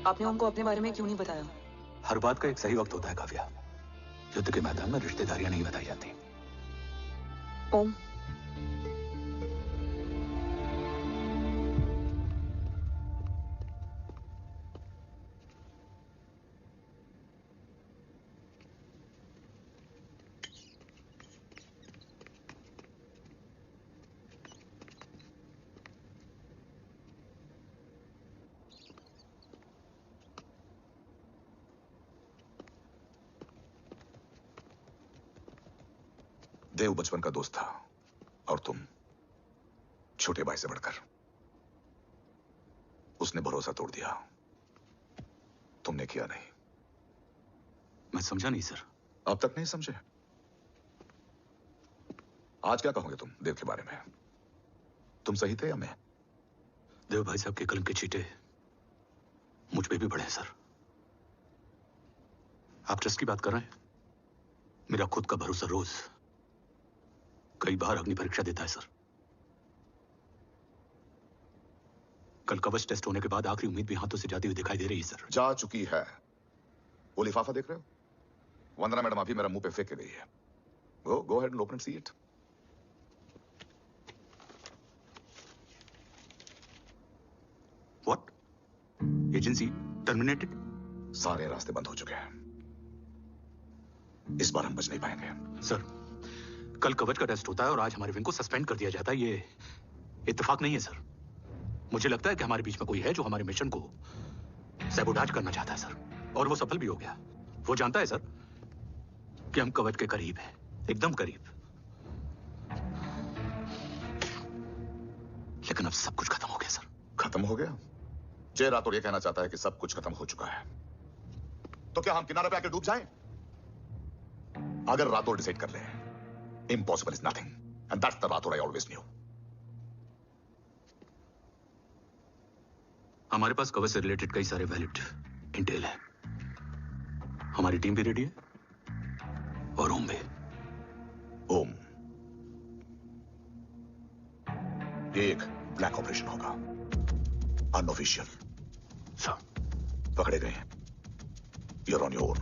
आपने उनको अपने बारे में क्यों नहीं बताया? हर बात का एक सही वक्त होता है काव्या। युद्ध के मैदान में रिश्तेदारियां नहीं बताई जाती। ओम, देव बचपन का दोस्त था और तुम छोटे भाई से बढ़कर। उसने भरोसा तोड़ दिया, तुमने किया नहीं। मैं समझा नहीं सर। अब तक नहीं समझे? आज क्या कहोगे तुम देव के बारे में? तुम सही थे या मैं? देव भाई साहब के कलम के चीटे मुझ पे भी पड़े हैं सर। आप ट्रस्ट की बात कर रहे हैं? मेरा खुद का भरोसा रोज कई बार अग्नि परीक्षा देता है सर। कल कवच टेस्ट होने के बाद आखिरी उम्मीद भी हाथों से जाती हुई दिखाई दे रही है सर। जा चुकी है। वो लिफाफा देख रहे हो? वंदना मैडम अभी मेरा मुंह पे फेंक के गई है। Go ahead and open and see it. What? Agency terminated? सारे रास्ते बंद हो चुके हैं। इस बार हम बच नहीं पाएंगे। सर कल कवच का टेस्ट होता है और आज हमारे विंग को सस्पेंड कर दिया जाता है। ये इत्तेफाक नहीं है सर। मुझे लगता है कि हमारे बीच में कोई है जो हमारे मिशन को सैबोटाज करना चाहता है सर, और वो सफल भी हो गया। वो जानता है सर कि हम कवच के करीब हैं, एकदम करीब। लेकिन अब सब कुछ खत्म हो गया सर। खत्म हो गया? जय राठौर ये कहना चाहता है कि सब कुछ खत्म हो चुका है। तो क्या हम किनारे पे आकर डूब जाएं? अगर राठौर डिसाइड कर ले impossible is nothing And that's the Rathod I always knew. हमारे पास कवच से रिलेटेड कई सारे वैलिड इंटेल है। हमारी टीम भी रेडी है और ओम भी। ओम, ये एक ब्लैक ऑपरेशन होगा, अनऑफिशियल। सर, पकड़े गए हैं। You're on your own.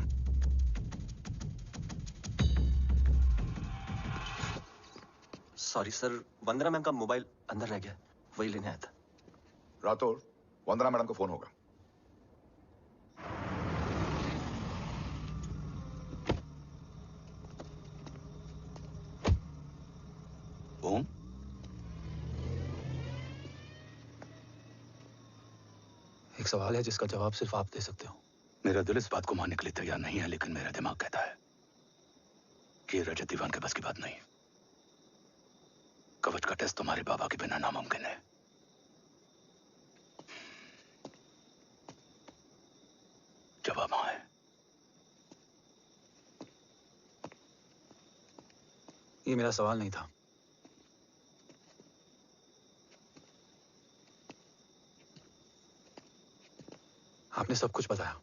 Sorry sir, Vandana ma'am का मोबाइल अंदर रह गया, वही लेने आया था। राठौड़, वंदना मैडम को फोन होगा। ओम, एक सवाल है जिसका जवाब सिर्फ आप दे सकते हो। मेरा दिल इस बात को मानने के लिए तैयार नहीं है, लेकिन मेरा दिमाग कहता है कि ये रजत दीवान के बस की बात नहीं। कवच का टेस्ट तुम्हारे बाबा के बिना नामुमकिन है। जवाब हाँ है। ये मेरा सवाल नहीं था। आपने सब कुछ बताया,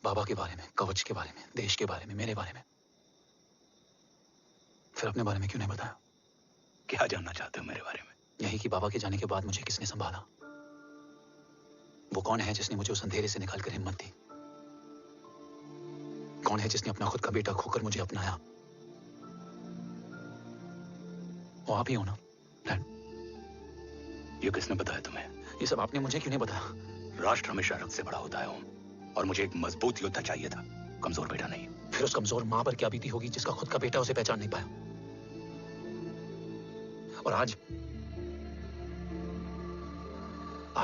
बाबा के बारे में, कवच के बारे में, देश के बारे में, मेरे बारे में। फिर अपने बारे में क्यों नहीं बताया? क्या जानना चाहते हो मेरे बारे में? यही कि बाबा के जाने के बाद मुझे किसने संभाला? वो कौन है जिसने मुझे उस अंधेरे से निकालकर हिम्मत दी? कौन है जिसने अपना खुद का बेटा खोकर मुझे अपनाया? वो आप ही हो ना, डैड? ये किसने बताया तुम्हें? ये सब आपने मुझे क्यों नहीं बताया? राष्ट्र हमेशा रक्त से बड़ा होता है ओम, और मुझे एक मजबूत योद्धा चाहिए था, कमजोर बेटा नहीं। फिर उस कमजोर मां पर क्या बीती होगी जिसका खुद का बेटा उसे पहचान नहीं पाया? और आज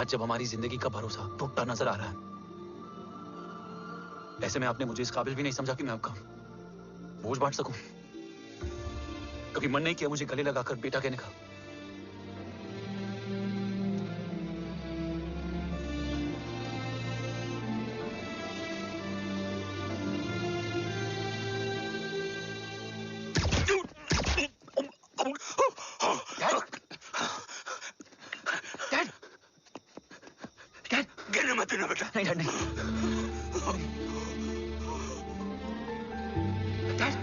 जब हमारी जिंदगी का भरोसा टूटता नजर आ रहा है, ऐसे में आपने मुझे इस काबिल भी नहीं समझा कि मैं आपका बोझ बांट सकूं। कभी मन नहीं किया मुझे गले लगाकर बेटा कहने का? नहीं डैड, नहीं। डैड,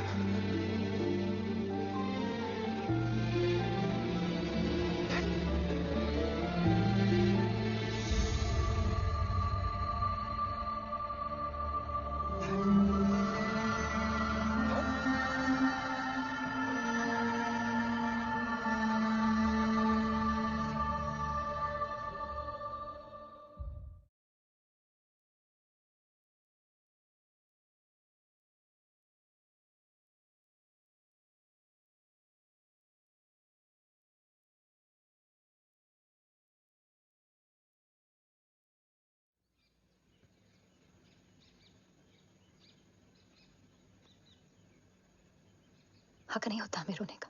हक नहीं होता हमें रोने का।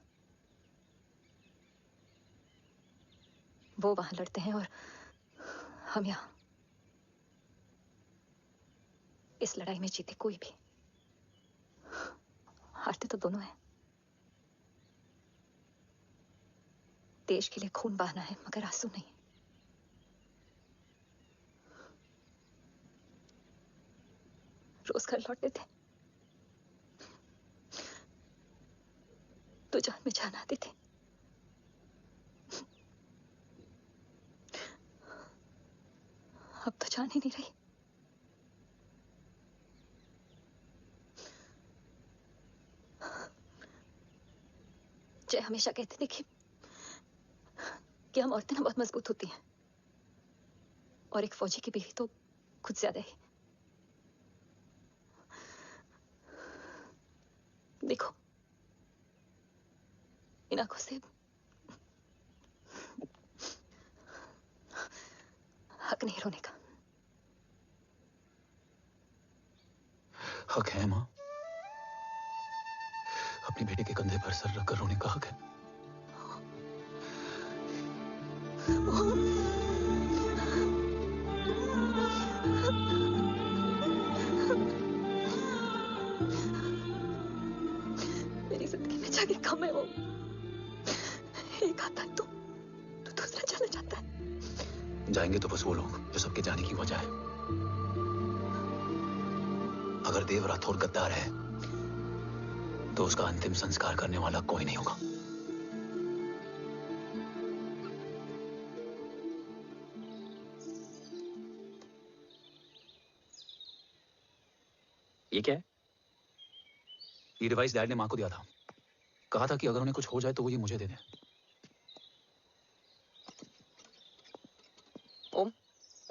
वो वहां लड़ते हैं और हम यहां। इस लड़ाई में जीते कोई भी, हारते तो दोनों हैं। देश के लिए खून बहाना है मगर आंसू नहीं। रोज घर लौटते थे तो जान में जान आती थी। अब तो जान ही नहीं रही। जय हमेशा कहते थे कि हम औरतें ना बहुत मजबूत होती हैं, और एक फौजी की बीवी तो खुद ज्यादा ही। देखो, इन आंखों से हक नहीं रोने का। हक है मां, अपनी बेटे के कंधे पर सर रखकर रोने का हक है। मेरी जिंदगी में जाके कम है वो। एक आता है तो दूसरा चला जाता है। जाएंगे तो बस वो लोग जो सबके जाने की वजह है। अगर देव राठौर गद्दार है तो उसका अंतिम संस्कार करने वाला कोई नहीं होगा। ये क्या है? ये डिवाइस डैड ने मां को दिया था। कहा था कि अगर उन्हें कुछ हो जाए तो वो ये मुझे दे दें। ओम,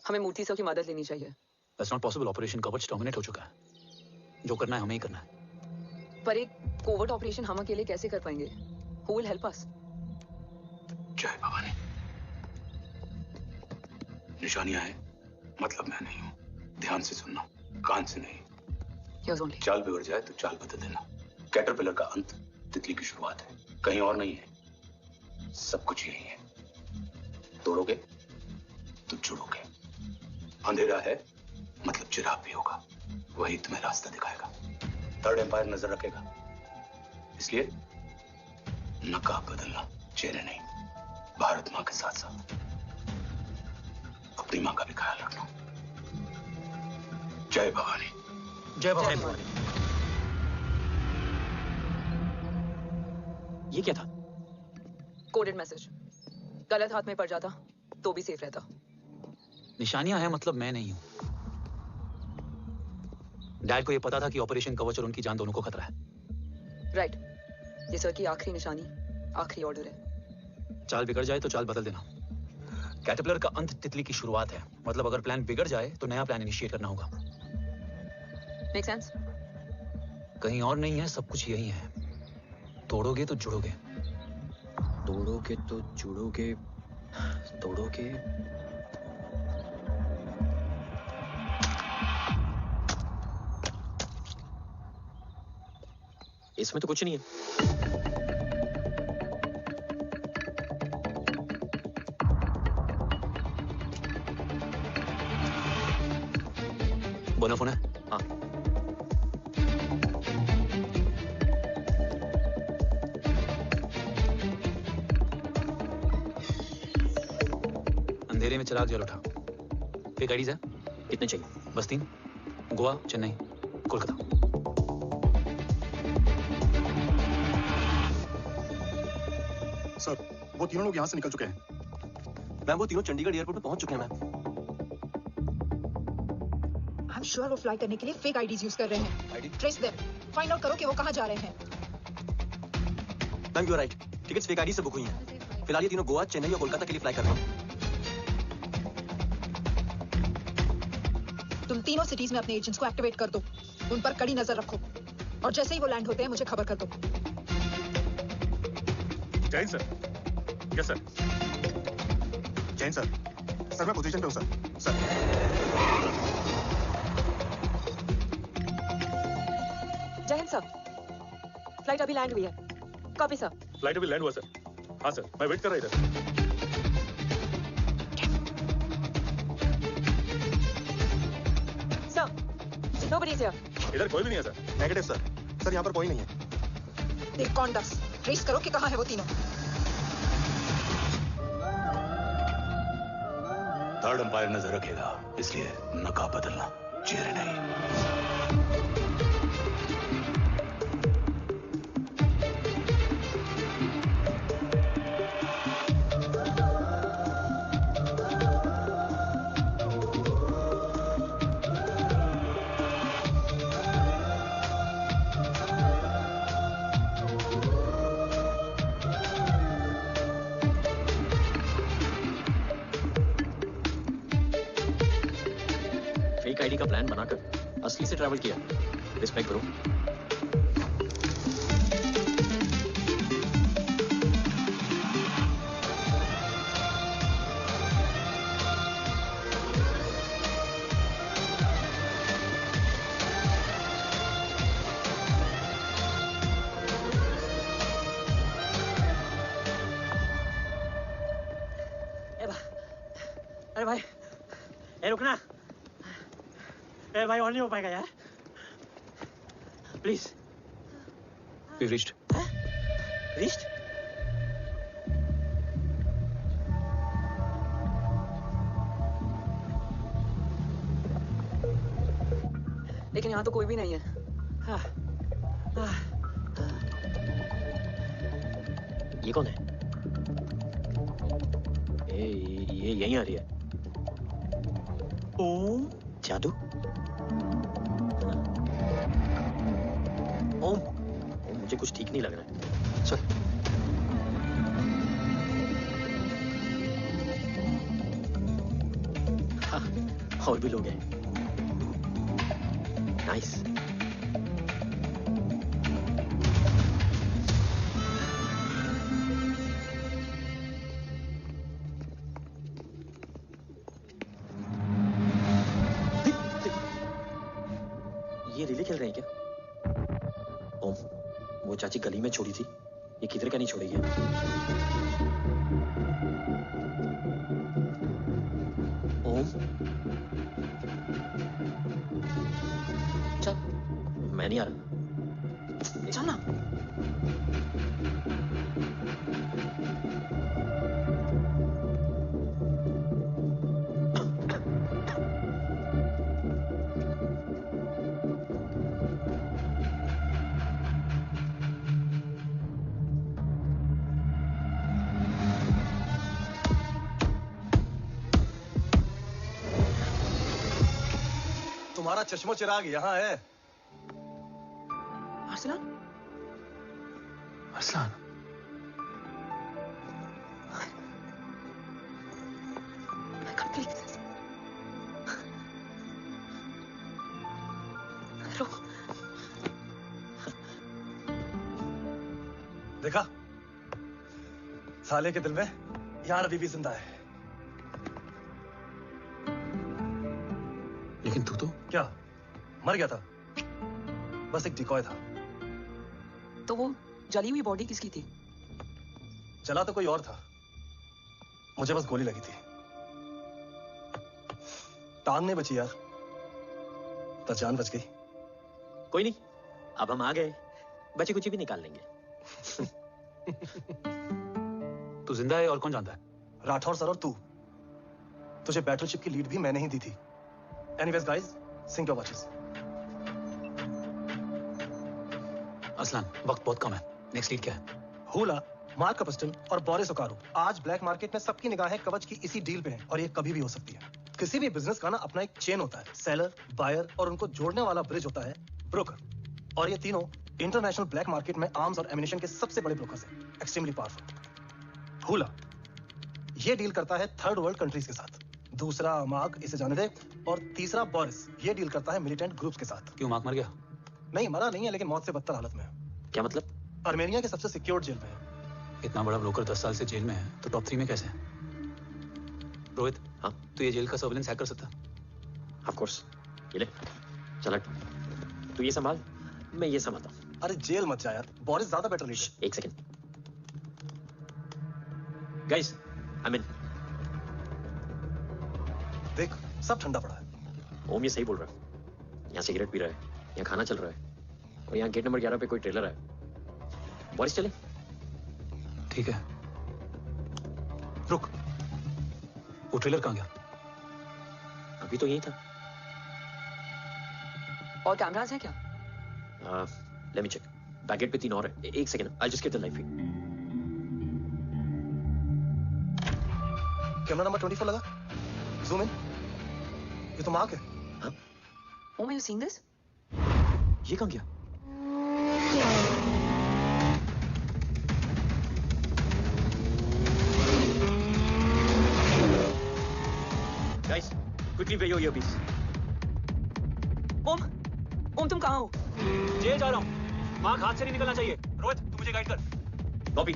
हमें मूर्ति सर की मदद लेनी चाहिए। That's not possible. ऑपरेशन कवच टर्मिनेट हो चुका है। जो करना है हमें ही करना है। पर एक कोवर्ट ऑपरेशन हम अकेले कैसे कर पाएंगे? Who will help us? जय भवानी। निशानियां हैं, मतलब मैं नहीं हूं। ध्यान से सुनना, कान से नहीं। चाल बिगड़ जाए तो चाल बदल देना। कैटरपिलर का अंत तितली की शुरुआत है, कहीं और नहीं है। सब कुछ यही है। तोड़ोगे तो जुड़ोगे। अंधेरा है मतलब चिराग भी होगा, वही तुम्हें रास्ता दिखाएगा। थर्ड एम्पायर नजर रखेगा, इसलिए नकाब बदलना, चेहरे नहीं। भारत माँ के साथ साथ अपनी माँ का भी ख्याल रखना। जय भवानी। जय भवानी। ये क्या था? Coded message. गलत हाथ में पड़ जाता तो भी सेफ रहता। निशानियां हैं मतलब मैं नहीं हूं। डैड को ये पता था कि ऑपरेशन कवच और उनकी जान दोनों को खतरा है। राइट। ये सर की आखिरी निशानी, आखिरी ऑर्डर है। चाल बिगड़ जाए तो चाल बदल देना। कैटरपिलर का अंत तितली की शुरुआत है, मतलब अगर प्लान बिगड़ जाए तो नया प्लान इनिशिएट करना होगा। Make sense? कहीं और नहीं है, सब कुछ यही है। तोड़ोगे तो जुड़ोगे। तोड़ोगे तो जुड़ोगे। तोड़ोगे। इसमें तो कुछ नहीं है। बोना फोन है? हाँ। अंधेरे में चिराग जल उठा। फेक आईडीज है? कितने चाहिए? बस 3। गोवा, चेन्नई, कोलकाता। सर, वो तीनों लोग यहाँ से निकल चुके हैं। मैम, वो तीनों चंडीगढ़ एयरपोर्ट पे पहुंच चुके हैं मैम। I'm sure वो फ्लाई करने के लिए फेक आईडीज यूज कर रहे हैं। ट्रेस देम, फाइंड आउट करो कि वो कहाँ जा रहे हैं। Ma'am, you are right. Tickets fake ID से बुक हुई हैं। फिलहाल ये तीनों गोवा, चेन्नई और कोलकाता के लिए फ्लाई कर रहे हैं। तुम तीनों सिटीज में अपने एजेंट्स को एक्टिवेट कर दो। उन पर कड़ी नजर रखो और जैसे ही वो लैंड होते हैं मुझे खबर कर दो। Jain sir. Yes sir. Jain sir. Sir मैं पोजीशन पे हूँ सर। सर। जय हिंद सर। फ्लाइट अभी लैंड हुई है। Copy sir. फ्लाइट अभी लैंड हुआ सर। हाँ सर, मैं वेट कर रहा इधर। Nobody's here. इधर कोई भी नहीं है सर। Negative sir. सर यहाँ पर कोई नहीं है। देख कौन दस। ट्रेस करो कि कहाँ है वो तीनों। थर्ड एम्पायर नजर रखेगा, इसलिए नकाब बदलना, चेहरे नहीं। आईडी का प्लान बनाकर असली से ट्रैवल किया। रिस्पेक्ट करो। अरे भाई, रुकना। ए भाई, और नहीं हो पाएगा यार। प्लीज। We've reached. Reached? लेकिन यहाँ तो कोई भी नहीं है। ये कौन है? ये यहीं आ रही है। ओम जादू। ओम मुझे कुछ ठीक नहीं लग रहा है। चल। हाँ, और भी लोग हैं। नाइस। ये रिले खेल रहे हैं क्या? ओम, वो चाची गली में छोड़ी थी, ये किधर का नहीं छोड़ेगी। ओम, चल। मैं नहीं आ रहा। चल ना। तुम्हारा चश्मो चिराग यहाँ है। Arsalan? Arsalan? I can't believe this. रुक। देखा? साले के दिल में यार अभी भी जिंदा है। लेकिन तू तो क्या मर गया था? बस एक डिकॉय था। तो वो जली हुई बॉडी किसकी थी? चला तो कोई और था, मुझे बस गोली लगी थी। टांग नहीं बची यार, तो जान बच गई। कोई नहीं, अब हम आ गए, बचे कुछ भी निकाल लेंगे। तू जिंदा है और कौन जानता है? राठौर सर और तू। तुझे बैटलशिप की लीड भी मैंने ही दी थी। Anyways guys, sync your watches. Aslan, वक्त बहुत कम है। नेक्स्ट लीड क्या है? हुला, मार्क कपस्टन और बोरिस ओकारो आज ब्लैक मार्केट में सबकी निगाहें कवच की इसी डील पे हैं और ये कभी भी हो सकती है। किसी भी बिजनेस का ना अपना एक चेन होता है, सेलर, बायर और उनको जोड़ने वाला ब्रिज होता है ब्रोकर। और ये तीनों इंटरनेशनल ब्लैक मार्केट में आर्म्स और एमिनेशन के सबसे बड़े ब्रोकर्स हैं, एक्सट्रीमली पावरफुल। हुला ये डील करता है थर्ड वर्ल्ड कंट्रीज के साथ, दूसरा मार्क, इसे जाने दे, और तीसरा बोरिस ये डील करता है मिलिटेंट ग्रुप्स के साथ। क्यों मार्क मर गया? नहीं मरा नहीं है, लेकिन मौत से बदतर हालत में है। क्या मतलब? आर्मेनिया के सबसे सिक्योर्ड जेल में है। इतना बड़ा ब्रोकर 10 साल से जेल में है तो टॉप 3 में कैसे है? रोहित, हाँ तो ये जेल का सर्विलेंस हैक कर सकता? Of course. ये ले, चल हट। तू ये संभाल, मैं ये संभालता हूँ। अरे जेल मत जा यार, बोरिस ज्यादा बेटर लीडर। एक सेकंड। गाइस, आई इन। देख सब ठंडा पड़ा है। ओम ये सही बोल रहा है। यहाँ सिगरेट पी रहा है, यहाँ खाना चल रहा है, और यहाँ गेट नंबर 11 पे कोई ट्रेलर है। बोरिस चले? ठीक है। रुक, वो ट्रेलर कहाँ गया? अभी तो यही था। और कैमरास हैं क्या? Let me check. बैगेट पे 3 और है। एक second, I just get the live feed. Camera number 24 लगा। Zoom in. ये तो मार्क है। हाँ? Oh, have you seen this? ये कहाँ गया? Guys, quickly wear your earpiece. ओम तुम कहाँ हो? जेल जा रहा हूँ। मार्क हाथ से नहीं निकलना चाहिए। रोहित, तू मुझे गाइड कर। कॉपी।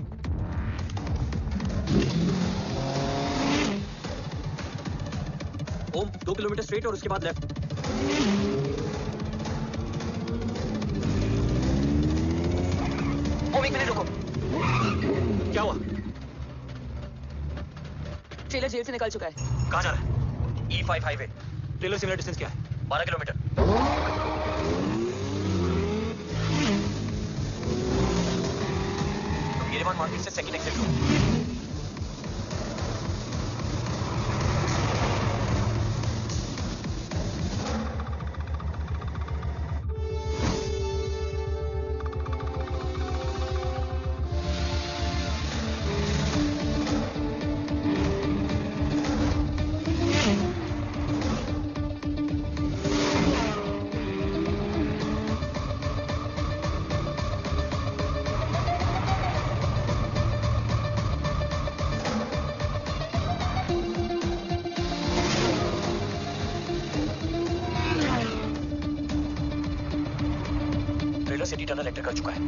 ओम 2 किलोमीटर स्ट्रेट और उसके बाद लेफ्ट। ओम 1 मिनट रुको। क्या हुआ? ट्रेलर जेल से निकल चुका है। कहाँ जा रहा है? E5 highway. ट्रेलर से मेरा डिस्टेंस क्या है? 12 किलोमीटर। येरेवान मार्केट से सेकंड एग्जिट लो। टनल एंटर कर चुका है।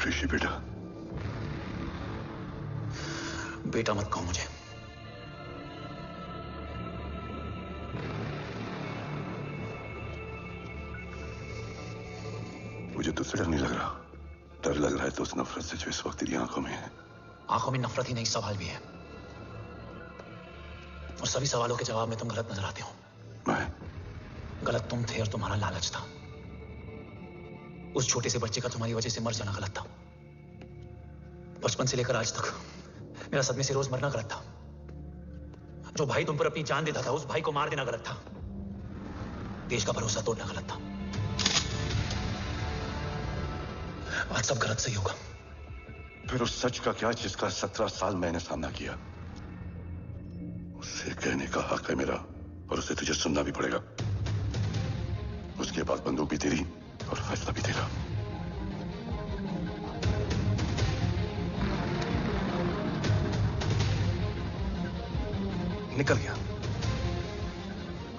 ऋषि बेटा, बेटा मत कहो मुझे। मुझे तुझसे डर नहीं लग रहा। डर लग रहा है तो उस नफरत से जो इस वक्त तेरी आंखों में है। आंखों में नफरत ही नहीं, सवाल भी है, और सभी सवालों के जवाब में तुम गलत नजर आते हो। मैं गलत तुम थे और तुम्हारा लालच था। उस छोटे से बच्चे का तुम्हारी वजह से मर जाना गलत था। बचपन से लेकर आज तक मेरा सदमे से रोज मरना गलत था। जो भाई तुम पर अपनी जान देता था, उस भाई को मार देना गलत था। देश का भरोसा तोड़ना गलत था। आज सब गलत सही होगा। फिर उस सच का क्या जिसका 17 साल मैंने सामना किया? उसे कहने का हक है मेरा, और उसे तुझे सुनना भी पड़ेगा। उसके बाद बंदूक भी तेरी और फैसला भी तेरा। निकल गया।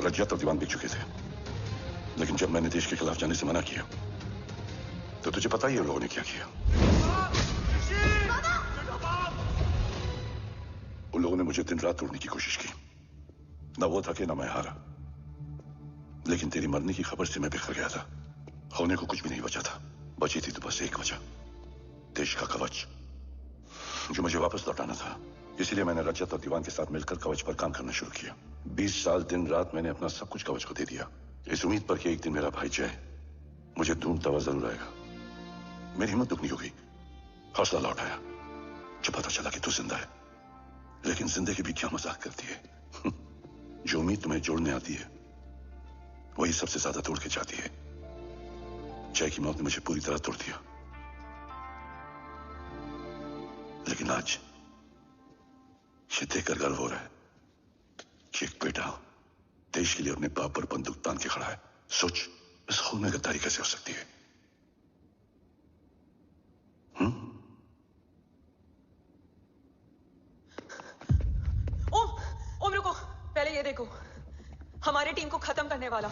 रजत और दीवान बिक चुके थे, लेकिन जब मैंने देश के खिलाफ जाने से मना किया तो तुझे पता ही है लोगों ने क्या किया। उन लोगों ने मुझे दिन रात तोड़ने की कोशिश की। ना वो थके ना मैं हारा, लेकिन तेरी मरने की खबर से मैं बिखर गया था। होने को कुछ भी नहीं बचा था। बची थी तो बस एक वजह, देश का कवच, जो मुझे वापस लौटाना था। इसीलिए मैंने रजत और दीवान के साथ मिलकर कवच पर काम करना शुरू किया। 20 साल दिन रात मैंने अपना सब कुछ कवच को दे दिया, इस उम्मीद पर कि एक दिन मेरा भाई जय मुझे ढूंढता हुआ जरूर आएगा। मेरी हिम्मत दुगनी हो गई, हौसला लौट आया जब पता चला कि तू जिंदा है। लेकिन जिंदगी भी क्या मजाक करती है। जो उम्मीद तुम्हें जोड़ने आती है वही सबसे ज्यादा तोड़ के जाती है। जय की मौत ने मुझे पूरी तरह तोड़ दिया, लेकिन आज ये देखकर गर्व हो रहा है कि एक बेटा देश के लिए अपने बाप पर बंदूक तान के खड़ा है। सोच, इस खून में गद्दारी कैसे हो सकती है? ओम रुको, पहले ये देखो, हमारी टीम को खत्म करने वाला